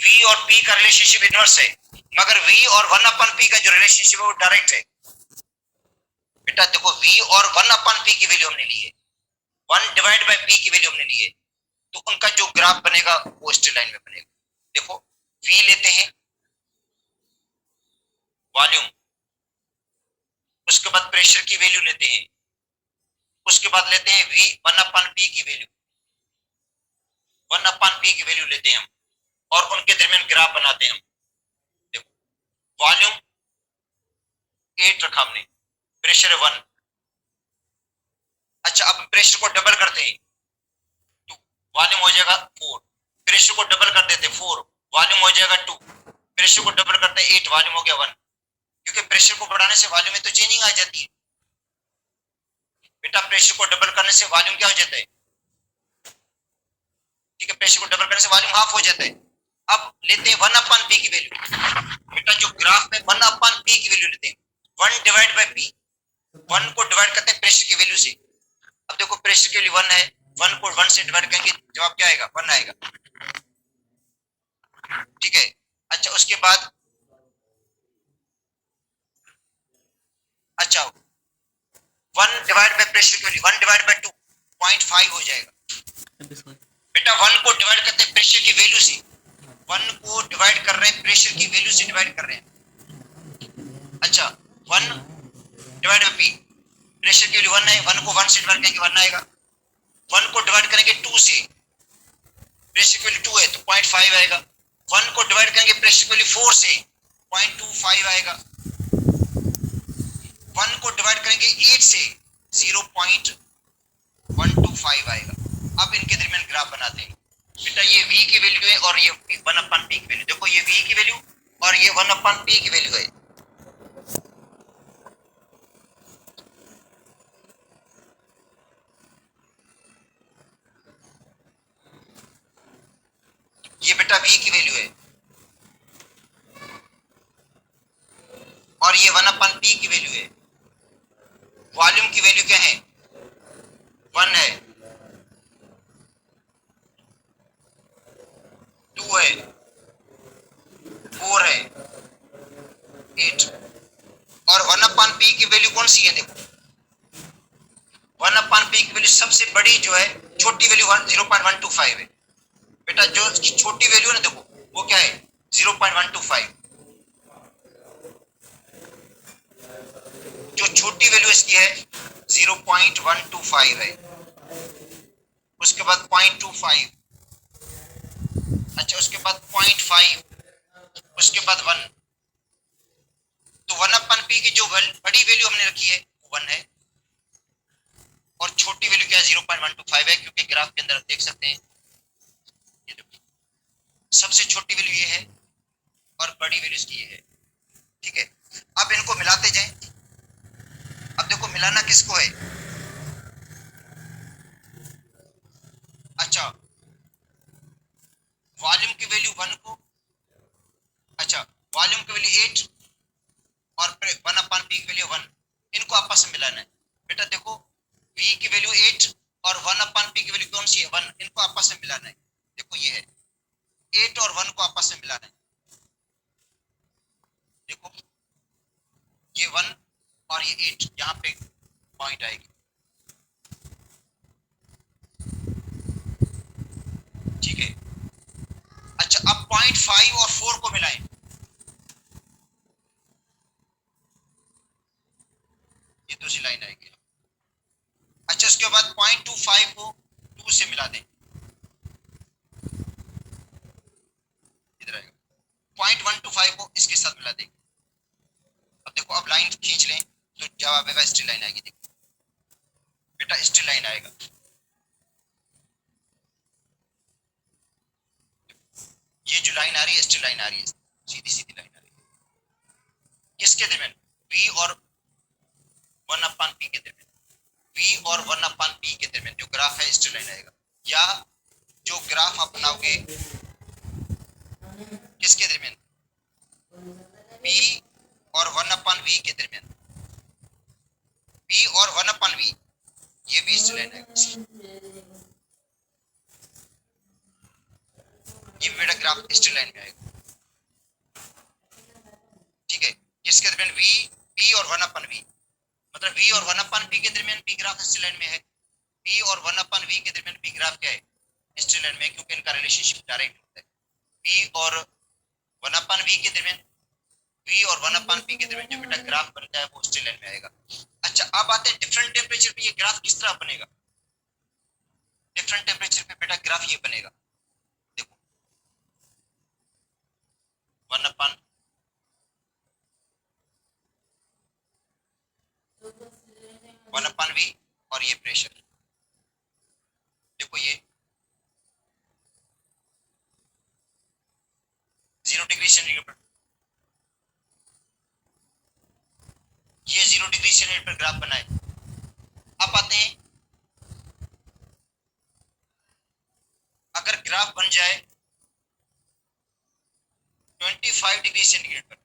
V और P का रिलेशनशिप इनवर्स है, मगर V और 1/P का जो रिलेशनशिप है वो डायरेक्ट है। बेटा देखो V और 1/P की वैल्यू हमने ली है, 1/P की वैल्यू हमने ली है, तो उनका जो ग्राफ बनेगा वो स्ट्रेट लाइन में बनेगा। देखो V लेते हैं वॉल्यूम, उसके बाद प्रेशर की वैल्यू लेते हैं, उसके बाद लेते हैं V 1/P की वैल्यू, 1/P की वैल्यू लेते हैं हम और उनके दरमियान ग्राफ बनाते हैं हम। देखो वॉल्यूम 8 रखा हमने, प्रेशर है 1। अच्छा अब प्रेशर को डबल करते हैं तो वॉल्यूम हो जाएगा 4, प्रेशर को डबल कर देते 4, वॉल्यूम हो जाएगा 2, प्रेशर को डबल करते हैं 8, वॉल्यूम हो गया 1। क्योंकि प्रेशर को बढ़ाने से वॉल्यूम में तो चेंजिंग आ जाती है बेटा, प्रेशर को डबल करने से वॉल्यूम क्या हो जाता है, ठीक है, प्रेशर को डबल करने से वॉल्यूम हाफ हो जाता है। अब लेते हैं 1/P की वैल्यू, बेटा जो ग्राफ में 1/P की वैल्यू लेते हैं, 1/P, 1 को डिवाइड करते हैं प्रेशर की वैल्यू से। अब देखो प्रेशर की वैल्यू 1 है, 1 को 1 से डिवाइड करेंगे जवाब क्या आएगा, 1 आएगा, ठीक है। अच्छा उसके बाद अच्छा 1 डिवाइड बाय प्रेशर की वैल्यू 1/2 0.5 हो जाएगा। बेटा 1 को डिवाइड करते हैं प्रेशर की वैल्यू से, 1 को डिवाइड कर रहे हैं प्रेशर की वैल्यू से डिवाइड कर रहे हैं। अच्छा 1 डिवाइड बाय P, प्रेशर की वैल्यू 1 है, 1 को 1 से डिवाइड करेंगे 1 आएगा, 1 को डिवाइड करेंगे 2 से, प्रेशर की वैल्यू 2 है तो 0.5 आएगा, 1 को डिवाइड करेंगे प्रेशर की वैल्यू 4 से 0.25 आएगा, 1 को डिवाइड करेंगे 8 से 0.125 आएगा। अब इनके दरमियान ग्राफ बनाते हैं बेटा, ये V की वैल्यू है और ये 1/P की वैल्यू, देखो ये V की वैल्यू और ये 1/P की वैल्यू है। ये बेटा V की वैल्यू है और ये 1/P की वैल्यू है। वॉल्यूम की वैल्यू क्या है, 1 है, 2 है, 4 है, 8 और 1/P की वैल्यू कौन सी है, देखो 1/P की वैल्यू सबसे बड़ी जो है, छोटी वैल्यू 0.125 है बेटा, जो छोटी वैल्यू है ना देखो वो क्या है 0.125, जो छोटी वैल्यू इसकी है 0.125 है, उसके बाद 0.25, अच्छा उसके बाद 0.5, उसके बाद 1, तो 1/P की जो बड़ी वैल्यू हमने रखी है वो 1 है और छोटी वैल्यू क्या है 0.125 है, क्योंकि ग्राफ के अंदर आप देख सकते हैं ये देखो सबसे छोटी वैल्यू ये है और बड़ी वैल्यू इसकी ये है, ठीक है। अब इनको मिलाते जाएं, अब देखो मिलाना किसको है, अच्छा आपस में मिलाना है। बेटा देखो v की वैल्यू 8 और 1/p की वैल्यू कौन सी है 1, इनको आपस में मिलाना है। देखो ये है 8 और 1 को आपस में मिलाना है। देखो ये 1 और ये 8 यहाँ पे पॉइंट आएगी, ठीक है। अच्छा अब 0.5 और 4 को मिलाएं, ये दूसरी लाइन आएगी। अच्छा उसके बाद 0.25 को 2 से मिला दें, इधर आएगा। 0.125 को इसके साथ मिला दें। अब देखो अब लाइन खींच लें तो जवाब आएगा स्ट्रेट लाइन आएगी। देखो बेटा स्ट्रेट लाइन आएगा, ये जो लाइन आ रही है स्ट्रेट लाइन आ रही है, सीधी सीधी लाइन आ रही है। किसके दरमियान v और 1/p के दरमियान, v और 1/p के दरमियान जो ग्राफ है स्ट्रेट लाइन आएगा। या जो ग्राफ आप बनाओगे किसके दरमियान v और 1/v के दरमियान, v और 1/v ये भी स्ट्रेट लाइन आएगा। ये बेटा ग्राफ स्ट्रेट लाइन में आएगा, ठीक है। किसके दरमियान v और 1/v, मतलब v और 1/p के दरमियान p ग्राफ स्ट्रेट लाइन में है, p और 1/v के दरमियान p ग्राफ क्या है स्ट्रेट लाइन में, क्योंकि इनका रिलेशनशिप डायरेक्ट होता है। p और 1/v के दरमियान, v और 1/p के दरमियान जो बेटा ग्राफ बनता है वो स्ट्रेट लाइन में आएगा। अच्छा अब आते हैं डिफरेंट टेम्परेचर पे ये ग्राफ किस तरह बनेगा। डिफरेंट टेम्परेचर पे बेटा ग्राफ ये बनेगा, देखो 1/v और ये प्रेशर, देखो ये 0 डिग्री सेंटीग्रेड पर, ये 0 डिग्री सेंटीग्रेड पर ग्राफ बनाए। अब आते हैं अगर ग्राफ बन जाए 25 डिग्री सेंटीग्रेड पर,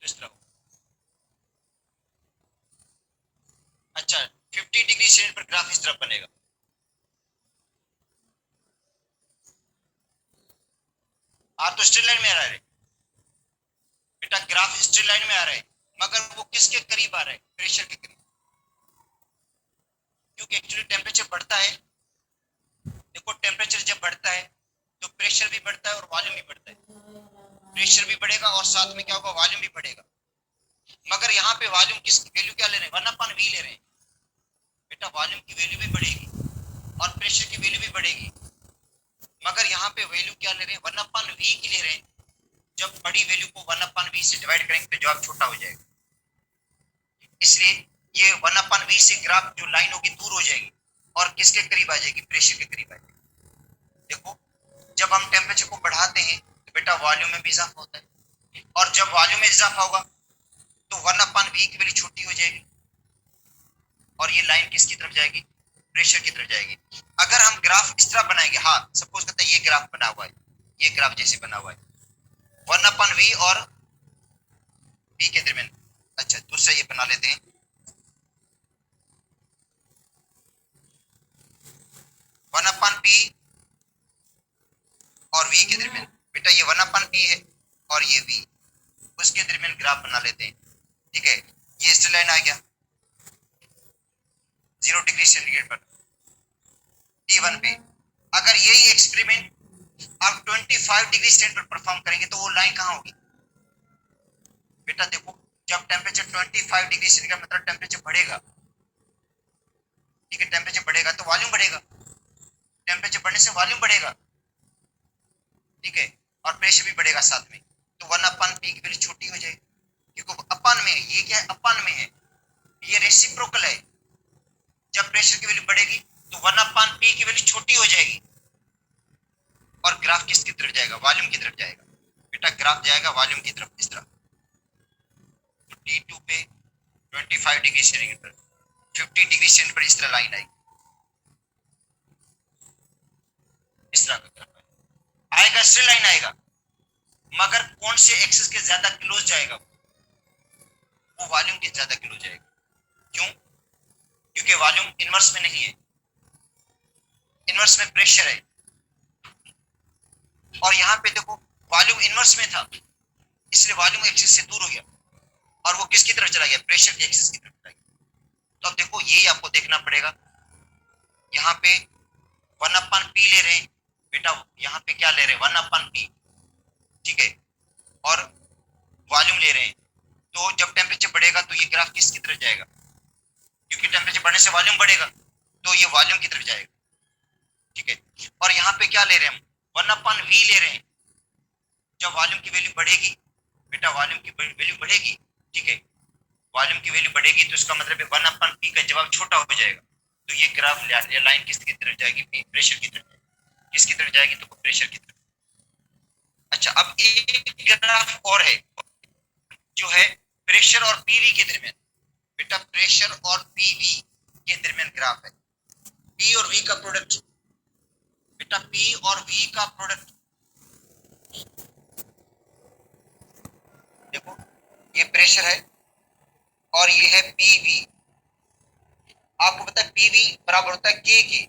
इस तरह। अच्छा 50 डिग्री सेंटीग्रेड पर ग्राफ इस तरह बनेगा। तो स्ट्रेट लाइन में आ रहा है बेटा, ग्राफ स्ट्रेट लाइन में आ रहा है, मगर वो किसके करीब आ रहा है प्रेशर के करीब, क्योंकि एक्चुअली टेम्परेचर बढ़ता है। देखो टेम्परेचर जब बढ़ता है तो प्रेशर भी बढ़ता है और वॉल्यूम भी बढ़ता है। प्रेशर भी बढ़ेगा और साथ में क्या होगा वॉल्यूम भी बढ़ेगा। मगर यहाँ पे वॉल्यूम किस वैल्यू क्या ले रहे हैं 1/v ले रहे हैं बेटा, वॉल्यूम की वैल्यू भी बढ़ेगी और प्रेशर की वैल्यू भी बढ़ेगी, मगर यहाँ पे वैल्यू क्या ले रहे हैं 1/v की ले रहे हैं। जब बड़ी वैल्यू को 1/v से डिवाइड करेंगे तो जवाब छोटा हो जाएगा, इसलिए ये 1/v से ग्राफ जो लाइन होगी दूर हो जाएगी और किसके करीब आ जाएगी प्रेशर के करीब आ जाएगी। देखो जब हम टेम्परेचर को बढ़ाते हैं तो बेटा वॉल्यूम में भी इजाफा होता है, और जब वॉल्यूम में इजाफा होगा तो 1/v की वैल्यू छोटी हो जाएगी और ये लाइन किसकी तरफ जाएगी प्रेशर की तरफ जाएगी। अगर हम ग्राफ इस तरह बनाएंगे, हाँ सपोज करते हैं ये ग्राफ बना हुआ है, ये ग्राफ जैसे बना हुआ है 1/v और p के दरमियान। अच्छा दूसरा ये बना लेते हैं 1/p और v के दरमियान। बेटा ये 1/p है और ये v, उसके दरमियान ग्राफ बना लेते हैं, ठीक है। ये स्ट्रेट लाइन आ गया 0 डिग्री सेंटीग्रेड पर T1 पे। अगर यही एक्सपेरिमेंट आप 25 डिग्री सेंटीग्रेड पर परफॉर्म करेंगे तो वो लाइन कहाँ होगी बेटा। देखो जब टेम्परेचर 25 डिग्री सेंटीग्रेड मतलब टेम्परेचर बढ़ेगा, ठीक है, टेम्परेचर बढ़ेगा तो वॉल्यूम बढ़ेगा, टेम्परेचर बढ़ने से वॉल्यूम बढ़ेगा, ठीक है, और प्रेशर भी बढ़ेगा साथ में, तो 1/p की वैल्यू छोटी हो जाएगी क्योंकि अपन में है, ये क्या है अपन में है, ये रेसिप्रोकल है। जब प्रेशर की वैल्यू बढ़ेगी तो 1/p की वैल्यू छोटी हो जाएगी और ग्राफ किसकी तरफ जाएगा वॉल्यूम की तरफ जाएगा बेटा, ग्राफ जाएगा वॉल्यूम की तरफ इस तरह। तो T2 पे 25 डिग्री सेंटीग्रेड पर 50 डिग्री सेंटीग्रेड पर इस तरह लाइन आएगी, इस तरह का ग्राफ आएगा, स्ट्रेट लाइन आएगा। मगर कौन से एक्सिस के ज्यादा क्लोज जाएगा, वो वॉल्यूम के ज्यादा क्लोज जाएगा। क्यों? क्योंकि वॉल्यूम इनवर्स में नहीं है, इनवर्स में प्रेशर है, और यहाँ पे देखो वॉल्यूम इनवर्स में था, इसलिए वॉल्यूम एक्सिस से दूर हो गया और वो किसकी तरफ चला गया, प्रेशर के एक्सिस की तरफ चला गया। तो अब देखो ये आपको देखना पड़ेगा, यहाँ पे 1/P ले रहे हैं बेटा, यहाँ पे क्या ले रहे हैं 1/P, ठीक है, और वॉल्यूम ले रहे हैं। तो जब टेम्परेचर बढ़ेगा तो ये ग्राफ किसकी तरफ जाएगा, क्योंकि टेम्परेचर बढ़ने से वॉल्यूम बढ़ेगा, तो ये वॉल्यूम की तरफ जाएगा, ठीक है। और यहाँ पे क्या ले रहे हैं हम, 1/V ले रहे हैं। जब वॉल्यूम की वैल्यू बढ़ेगी बेटा, वॉल्यूम की वैल्यू बढ़ेगी, ठीक है, वॉल्यूम की वैल्यू बढ़ेगी तो इसका मतलब है 1/P का जवाब छोटा हो जाएगा, तो ये ग्राफ या लाइन किसकी तरफ जाएगी, प्रेशर की तरफ। किसकी तरफ जाएगी, तो प्रेशर की तरफ। अच्छा, अब एक ग्राफ और है जो है प्रेशर और पीवी के दरमियान। बेटा प्रेशर और पीवी के दरमियान ग्राफ है, पी और वी का प्रोडक्ट। बेटा पी और वी का प्रोडक्ट, देखो ये प्रेशर है और ये है पीवी। आपको पता है पीवी बराबर होता है के।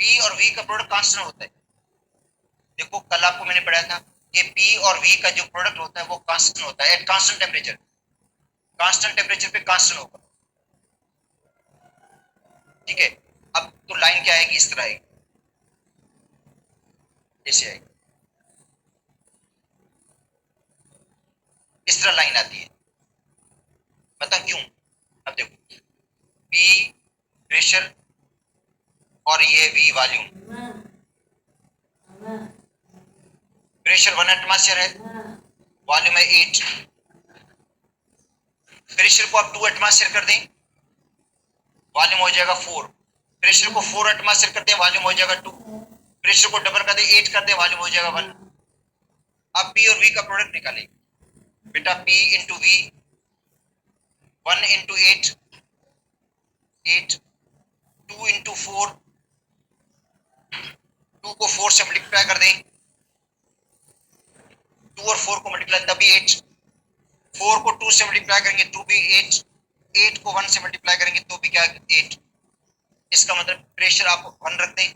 पी और वी का प्रोडक्ट कांस्टेंट होता है। देखो कल आपको मैंने पढ़ाया था कि पी और वी का जो प्रोडक्ट होता है वो कांस्टेंट होता है at constant temperature. Constant temperature पे कांस्टेंट होगा, ठीक है। अब तो लाइन क्या आएगी, इस तरह आएगी, जैसे आएगी, इस तरह लाइन आती है। बता क्यों? अब देखो पी प्रेशर और ये वी वॉल्यूम। प्रेशर 1 एटमॉस्फेयर है, वॉल्यूम है 8। प्रेशर को आप 2 एटमॉस्फेयर कर दें, वॉल्यूम हो जाएगा 4। प्रेशर को 4 एटमॉस्फेयर कर दें, वॉल्यूम हो जाएगा 2। प्रेशर को डबल कर दें, 8 कर दें, वॉल्यूम हो जाएगा 1। अब पी और वी का प्रोडक्ट निकालें। बेटा P into V, 1 into 8, 8, 2 into 4, 2 को 4 से मल्टीप्लाई कर दें, 2 और 4 को मल्टीप्लाई तभी 8, 4 को 2 से मल्टीप्लाई करेंगे तो भी 8, 8 को 1 से मल्टीप्लाई करेंगे तो भी क्या 8। इसका मतलब प्रेशर आप 1 रख दें,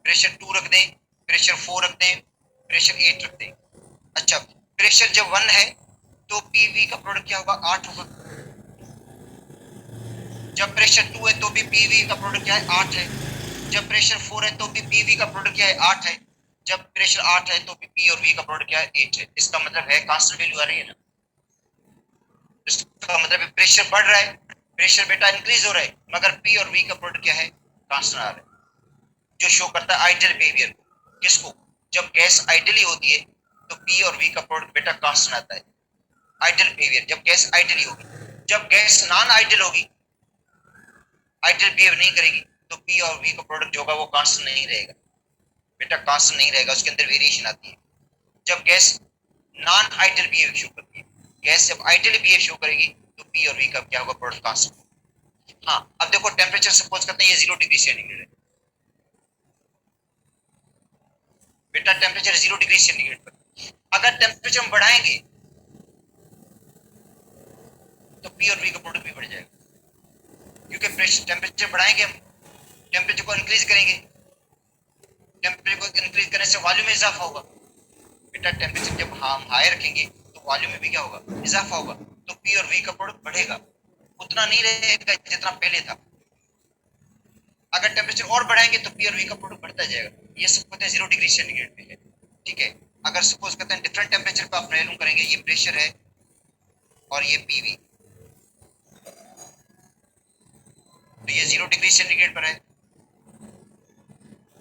प्रेशर 2 रख दें, प्रेशर 4 रख दें, प्रेशर 8 रख दें। अच्छा, प्रेशर जब 1 है तो पीवी का प्रोडक्ट क्या होगा, 8 होगा। जब प्रेशर 2 है तो भी पीवी का प्रोडक्ट क्या है, 8 है। जब प्रेशर 4 है तो भी पीवी का प्रोडक्ट क्या है, 8 है। जब प्रेशर 8 है तो भी पी और वी का प्रोडक्ट क्या है, 8 है। इसका मतलब है कांस्टेंट वैल्यू आ रही है ना, इसका मतलब है प्रेशर बढ़ रहा है, प्रेशर बेटा इंक्रीज हो रहा है, मगर पी और वी का प्रोडक्ट क्या है, कांस्टेंट आ रहा है, जो शो करता है आइडियल बिहेवियर। किसको? जब गैस आइडियली होती है तो पी और वी का प्रोडक्ट बेटा कांस्टेंट आता है, आइडियल बिहेवियर, जब गैस आइडियली होगी। जब गैस नॉन आइडियल होगी, आइडियल बिहेव नहीं करेगी, तो पी और वी का प्रोडक्ट जो होगा वो कांस्टेंट नहीं रहेगा बेटा, कांस्टेंट नहीं रहेगा, उसके अंदर वेरिएशन आती है। जब gas non ideal behave show करती है, गैस जब आइडियल बिहेव शो करेगी तो पी और वी का क्या होगा, प्रोडक्ट कांस्टेंट। हाँ, अब देखो टेम्परेचर सपोज करते हैं ये 0 डिग्री सेंटीग्रेड है बेटा, टेम्परेचर 0 डिग्री सेंटीग्रेड पर अगर टेम्परेचर हम बढ़ाएंगे तो पी और वी का प्रोडक्ट भी बढ़ जाएगा, क्योंकि प्रेशर टेम्परेचर बढ़ाएंगे हम, टेम्परेचर को इंक्रीज करेंगे, टेम्परेचर को इंक्रीज करने से वॉल्यूम में इजाफा होगा बेटा। टेम्परेचर जब हम हाई रखेंगे तो वॉल्यूम में भी क्या होगा, इजाफा होगा, तो पी और वी का प्रोडक्ट बढ़ेगा, उतना नहीं रहेगा जितना पहले था। अगर टेम्परेचर और बढ़ाएंगे तो पी और वी का प्रोडक्ट बढ़ता जाएगा। ये सब कहते हैं 0 डिग्री सेंटीग्रेड पे है, ठीक है। अगर सपोज करते हैं डिफरेंट टेम्परेचर पे आप मालूम करेंगे, ये प्रेशर है और ये पीवी, तो ये 0 डिग्री सेंटीग्रेड पर है,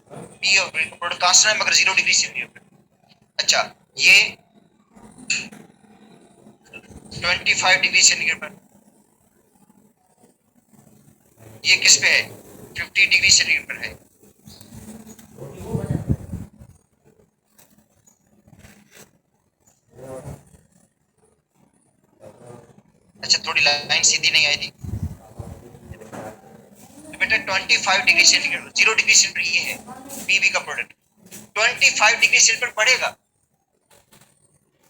पी और वी का प्रोडक्ट कांस्टेंट है मगर 0 डिग्री सेंटीग्रेड पर। अच्छा, ये 25 डिग्री सेंटीग्रेड पर, ये किस पे है, 50 डिग्री सेंटीग्रेड पर है। अच्छा, थोड़ी लाइन सीधी नहीं आई थी तो बेटा 25 डिग्री सेंटीग्रेड, 0 डिग्री सेंटीग्रेड ये है पीवी का प्रोडक्ट, 25 डिग्री सेंटीग्रेड पर बढ़ेगा,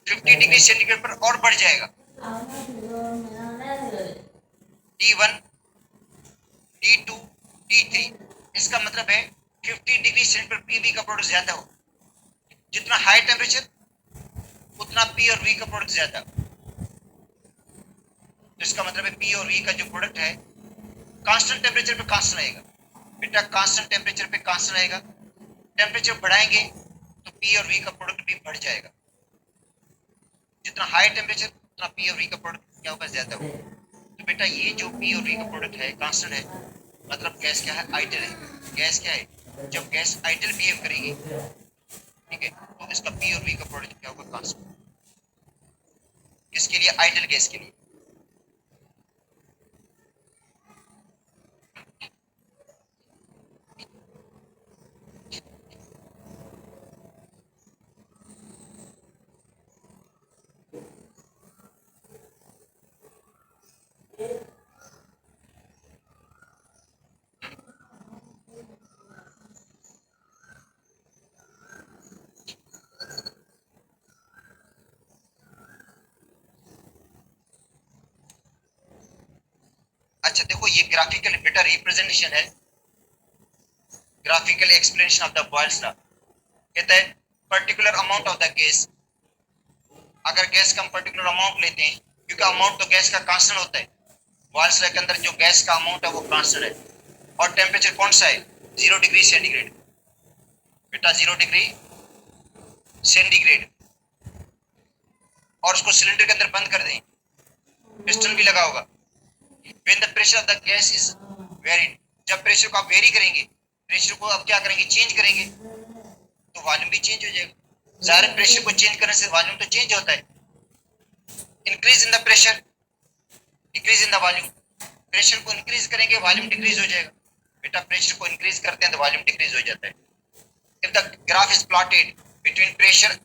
50 डिग्री सेंटीग्रेड पर और बढ़ जाएगा। T1, T2, T3, इसका मतलब है 50 डिग्री सेंटीग्रेड पर पीवी का प्रोडक्ट ज्यादा हो। जितना हाई टेम्परेचर उतना पी और वी का प्रोडक्ट ज्यादा। तो इसका मतलब है पी और वी का जो प्रोडक्ट है कांस्टेंट टेम्परेचर पे कांस्टेंट रहेगा। बेटा कांस्टेंट टेम्परेचर पे कांस्टेंट रहेगा, टेम्परेचर बढ़ाएंगे तो पी और वी का प्रोडक्ट भी बढ़ जाएगा। जितना हाई टेम्परेचर उतना पी और वी का प्रोडक्ट क्या होगा, ज्यादा होगा। तो बेटा ये जो पी और वी का प्रोडक्ट है कांस्टेंट है, मतलब गैस क्या है, आइडल है। गैस क्या है, जब गैस आइडल बिहेव करेगी, ठीक है, तो इसका पी और वी का प्रोडक्ट क्या होगा, कांस्टेंट। किसके लिए, आइडल गैस के लिए। अच्छा देखो, ये ग्राफिकल बेटा रिप्रेजेंटेशन है, graphical explanation of the Boyle's law. कहता है particular amount of the gas, अगर गैस का हम पर्टिकुलर अमाउंट लेते हैं, क्योंकि अमाउंट तो गैस का कांस्टेंट होता है, बॉयल्स लॉ के अंदर जो गैस का अमाउंट है वो कांस्टेंट है, और टेम्परेचर कौन सा है, 0 डिग्री सेंटीग्रेड। बेटा 0 डिग्री सेंटीग्रेड, और उसको सिलेंडर के अंदर बंद कर दें, पिस्टन भी लगा होगा। When the pressure of the gas is varied, जब प्रेशर को आप वेरी करेंगे, प्रेशर को आप क्या करेंगे, चेंज करेंगे, तो वॉल्यूम भी चेंज हो जाएगा। जाहिर प्रेशर को चेंज करने से वॉल्यूम तो चेंज होता है। Increase in the pressure, decrease in the volume. Pressure को इंक्रीज करेंगे, वॉल्यूम डिक्रीज हो जाएगा। बेटा प्रेशर को इंक्रीज करते हैं तो वॉल्यूम डिक्रीज हो जाता है। If the graph is plotted between pressure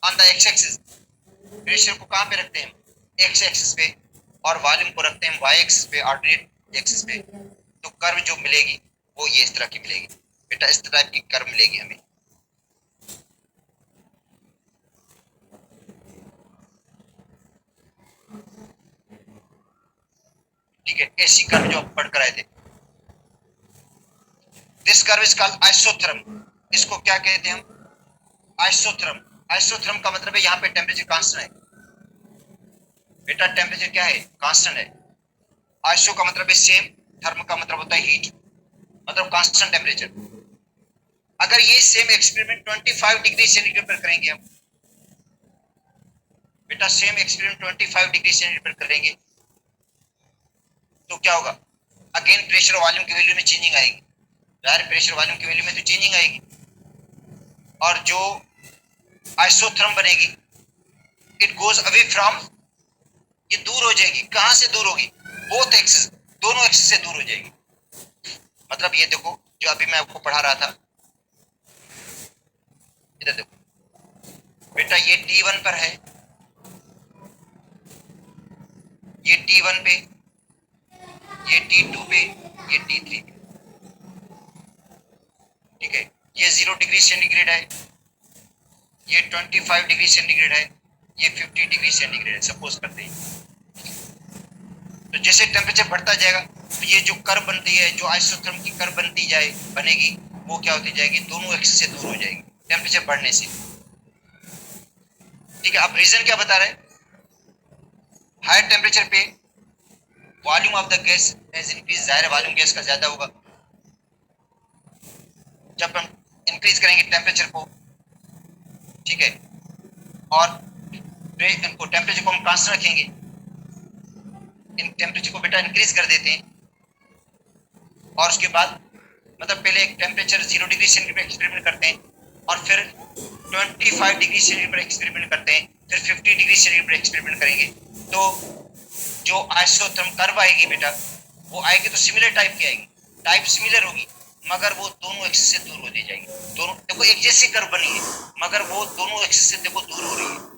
on the x axis, pressure को कहाँ पे रखते हैं, एक्स एक्सिस पे, और वॉल्यूम को रखते हैं वाई एक्सिस पे, ऑर्डिनेट एक्सिस पे, तो कर्व जो मिलेगी वो ये इस तरह की मिलेगी। बेटा इस तरह की कर्व मिलेगी हमें। ठीक है, ऐसी कर्व जो आप पढ़ कर आए थे। This curve is called isotherm. इसको क्या कहते हैं हम, आइसोथर्म। आइसोथर्म का मतलब है यहाँ पे टेम्परेचर कांस्टेंट है। बेटा टेम्परेचर क्या है, कांस्टेंट है। आइसो का मतलब है सेम, थर्म का मतलब होता है हीट, मतलब कांस्टेंट टेम्परेचर। अगर ये सेम एक्सपेरिमेंट 25 डिग्री सेंटीग्रेड पर करेंगे हम, बेटा सेम एक्सपेरिमेंट 25 डिग्री सेंटीग्रेड पर करेंगे तो क्या होगा, अगेन प्रेशर वॉल्यूम की वैल्यू में चेंजिंग आएगी। डायरेक्ट प्रेशर वॉल्यूम की वैल्यू में तो चेंजिंग आएगी, और जो आइसोथर्म बनेगी इट गोज अवे फ्रॉम, ये दूर हो जाएगी। कहां से दूर होगी, बोथ एक्सिस, दोनों एक्सिस से दूर हो जाएगी। मतलब ये देखो जो अभी मैं आपको पढ़ा रहा था, इधर देखो बेटा, ये T1 पर है, ये T1 पे, ये T2 पे, ये T3 पे। ठीक है, ये 0 डिग्री सेंटीग्रेड है, ये 25 डिग्री सेंटीग्रेड है, ये 50 डिग्री सेंटीग्रेड है, सपोज करते हैं। तो जैसे टेम्परेचर बढ़ता जाएगा तो ये जो कर्व बनती है, जो आइसोथर्म की कर्व बनती जाए बनेगी, वो क्या होती जाएगी, दोनों एक्सिस से दूर हो जाएगी टेम्परेचर बढ़ने से। ठीक है, अब रीजन क्या बता रहे हैं, हायर टेम्परेचर पे volume of the gas has increase, जाहिर वॉल्यूम गैस का ज्यादा होगा। जब हम इंक्रीज करेंगे टेम्परेचर को, ठीक है, और इनको टेम्परेचर को हम कांस्टेंट रखेंगे, इन टेम्परेचर को बेटा इंक्रीज कर देते हैं, और उसके बाद मतलब पहले एक टेम्परेचर 0 डिग्री सेंटीग्रेड एक्सपेरिमेंट करते हैं, और फिर 25 डिग्री सेंटीग्रेड एक्सपेरिमेंट करते हैं, फिर 50 डिग्री सेंटीग्रेड एक्सपेरिमेंट करेंगे। तो जो आइसोथर्म कर्व आएगी बेटा, वो आएगी तो सिमिलर टाइप की आएगी, टाइप सिमिलर होगी, मगर वो दोनों एक्सिस से दूर होती जाएगी। दोनों देखो एक जैसी कर्व बनी है, मगर वो दोनों एक्सिस से देखो दूर हो रही है।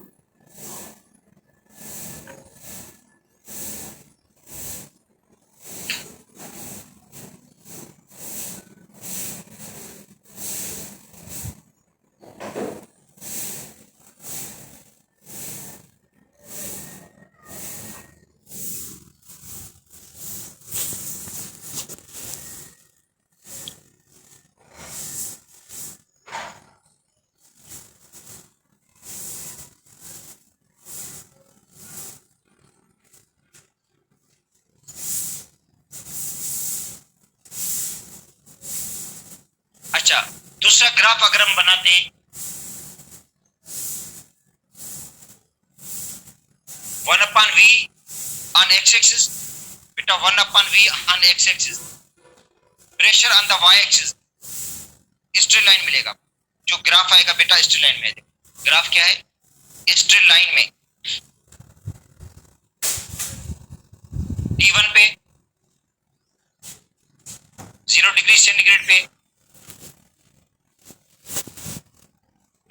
दूसरा ग्राफ अगर हम बनाते हैं 1/v on x-axis, बेटा 1/v on x-axis, pressure on the y-axis, straight line मिलेगा। जो ग्राफ आएगा बेटा स्ट्रेट लाइन में, ग्राफ क्या है, स्ट्रेट लाइन में T1 पे 0 डिग्री सेंटीग्रेड पे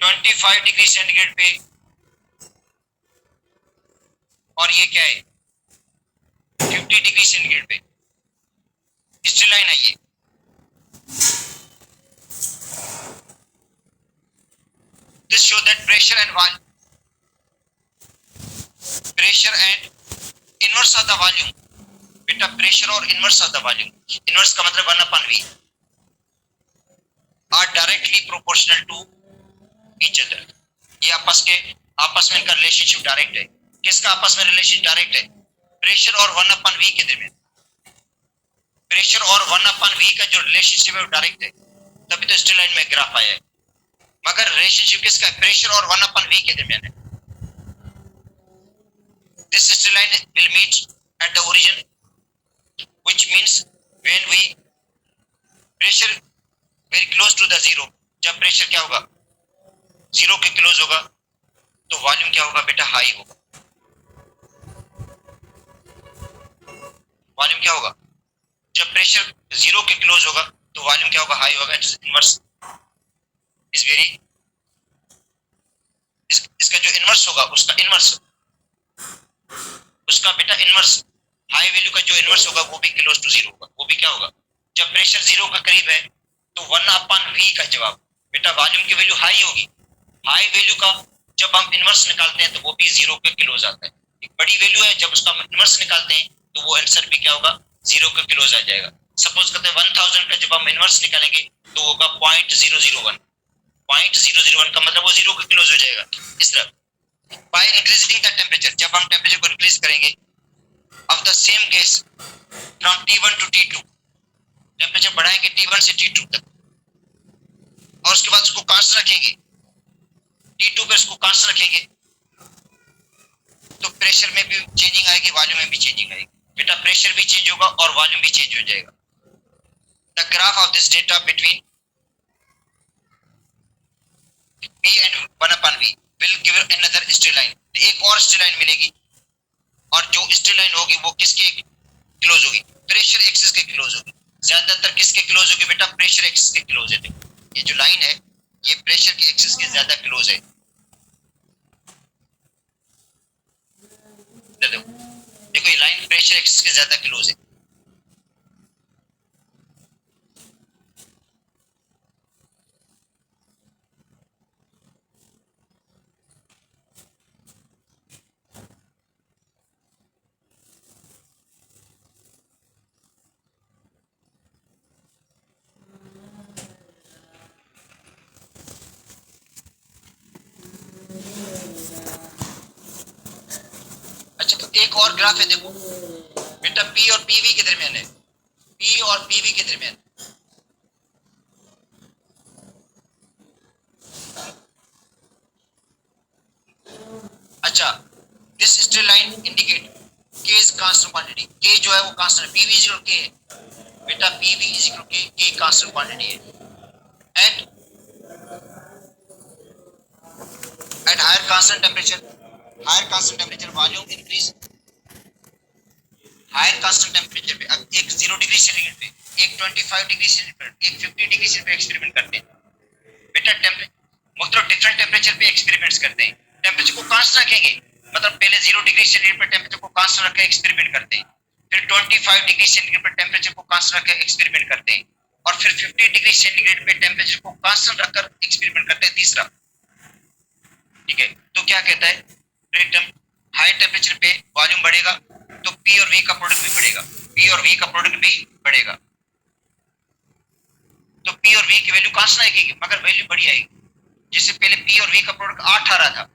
25 डिग्री सेंटीग्रेड पे, और ये क्या है 50 डिग्री सेंटीग्रेड पे स्ट्रेट लाइन है ये। This show that pressure and inverse of the volume, बेटा प्रेशर और inverse of the volume, inverse का मतलब 1/v, are directly proportional to each other. ये आपस में इनका रिलेशनशिप डायरेक्ट है। किसका आपस में रिलेशन डायरेक्ट है? प्रेशर और 1/v के दरमियान। प्रेशर और 1/v का जो रिलेशनशिप है वो डायरेक्ट है, तभी तो स्ट्रेट लाइन में ग्राफ आया है। मगर रिलेशनशिप किसका है? प्रेशर और 1/v के दरमियान है। This straight line will meet at the origin, which means when we pressure very close to the zero, जब प्रेशर क्या होगा, जीरो के क्लोज होगा, तो वॉल्यूम क्या होगा बेटा, हाई होगा। वॉल्यूम क्या होगा, जब प्रेशर जीरो के क्लोज होगा तो वॉल्यूम क्या होगा, हाई होगा। इनवर्स इज वेरी, इसका जो इनवर्स होगा उसका बेटा इनवर्स, हाई वैल्यू का जो इनवर्स होगा वो भी क्लोज टू जीरो होगा। वो भी क्या होगा, जब प्रेशर जीरो के करीब है तो 1/v का जवाब बेटा वॉल्यूम की वैल्यू हाई होगी। हाई वैल्यू का जब हम इनवर्स निकालते हैं तो वो भी जीरो के क्लोज आता है। एक बड़ी वैल्यू है, जब उसका इनवर्स निकालते हैं तो वो आंसर भी क्या होगा, जीरो के क्लोज आ जाएगा। सपोज करते हैं 1000 का जब हम इनवर्स निकालेंगे तो होगा 0.001, 0.001 का मतलब वो जीरो के क्लोज हो जाएगा। इस तरह बाय इंक्रीजिंग द टेम्परेचर, जब हम टेम्परेचर को इंक्रीज करेंगे of the same gas from T1 to T2, temperature बढ़ाएंगे T1 से T2 तक, और उसके बाद उसको कांस्टेंट रखेंगे, T2 पे उसको कांस्टेंट रखेंगे, तो प्रेशर में भी चेंजिंग आएगी, वॉल्यूम में भी चेंजिंग आएगी। बेटा प्रेशर भी चेंज होगा और वॉल्यूम भी चेंज हो जाएगा। The graph of this data between P and 1/v will give another straight line, एक और स्ट्रेट लाइन मिलेगी, और जो स्ट्रेट लाइन होगी वो किसके क्लोज होगी, प्रेशर एक्सिस के क्लोज होगी। ज्यादातर किसके क्लोज होगी बेटा, प्रेशर एक्सिस के क्लोज है। देखो ये जो लाइन है ये प्रेशर के एक्सिस के ज्यादा क्लोज है। देखो ये लाइन प्रेशर एक्सिस के ज्यादा क्लोज है। अच्छा तो एक और ग्राफ है, देखो बेटा P और PV के दरमियान है, P और PV के दरमियान। अच्छा this straight line indicate K is constant quantity, K जो है वो constant, PV is equal K है बेटा, PV is equal K constant quantity है। At higher constant temperature volume increase. Higher constant temperature पे, अब एक 0 डिग्री सेंटीग्रेड पे, एक 25 डिग्री सेंटीग्रेड, एक 50 डिग्री सेंटीग्रेड पे एक्सपेरिमेंट करते हैं बेटा। मतलब डिफरेंट टेम्परेचर पे एक्सपेरिमेंट्स करते हैं। टेम्परेचर को कांस्टेंट रखेंगे, मतलब पहले 0 डिग्री सेंटीग्रेड पे टेम्परेचर को कांस्टेंट रख के एक्सपेरिमेंट करते हैं, फिर 25 डिग्री सेंटीग्रेड पे टेम्परेचर को कांस्टेंट रख के एक्सपेरिमेंट करते हैं, और फिर 50 डिग्री सेंटीग्रेड पे टेम्परेचर को कांस्टेंट रखकर एक्सपेरिमेंट करते हैं। तीसरा, ठीक है, तो क्या कहता है, हाई टेम्परेचर पे वॉल्यूम बढ़ेगा तो P और V का प्रोडक्ट भी बढ़ेगा, P और V का प्रोडक्ट भी बढ़ेगा, तो P और V की वैल्यू कांस्टेंट आएगी मगर वैल्यू बड़ी आएगी। जिससे पहले P और V का प्रोडक्ट 8 आ रहा था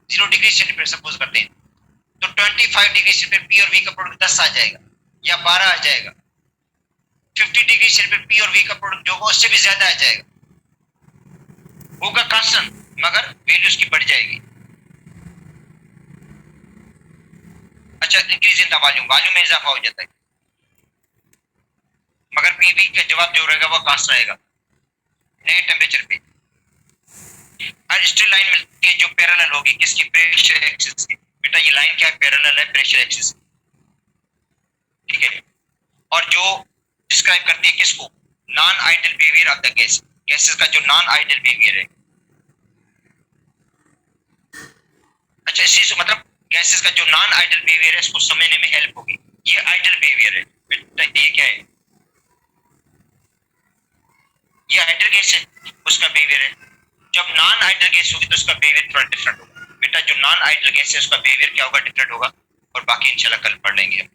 0 डिग्री सेंटीग्रेड सपोज करते हैं, तो 25 डिग्री सेंटीग्रेड P और V का प्रोडक्ट 10 आ जाएगा या 12 आ जाएगा। 50 डिग्री सेंटीग्रेड P और V का प्रोडक्ट जो होगा उससे भी ज्यादा आ जाएगा। होगा कांस्टेंट, मगर वैल्यू उसकी बढ़ जाएगी। अच्छा, increase in the volume, volume में इजाफा हो जाता है, मगर पीवी का जवाब जो रहेगा वो कांस्टेंट रहेगा नए टेम्परेचर पे। और स्ट्रेट लाइन मिलती है जो पैरेलल होगी किसकी, प्रेशर एक्सिस की। बेटा ये लाइन क्या है, पैरेलल है प्रेशर एक्सिस, ठीक है। और जो डिस्क्राइब करती है किसको, non ideal behaviour of the gas, gases का जो नॉन आइडियल बिहेवियर है। अच्छा, इसी से मतलब गैसेस का जो नॉन आइडियल बिहेवियर है इसको समझने में हेल्प होगी। ये आइडियल बिहेवियर है बेटा, ये क्या है, ये आइडियल गैस है, उसका बिहेवियर है। जब नॉन आइडियल गैस होगी तो उसका बिहेवियर थोड़ा डिफरेंट होगा। बेटा जो नॉन आइडियल गैस है उसका बिहेवियर क्या होगा, डिफरेंट होगा। और बाकी इंशाल्लाह कल पढ़ लेंगे।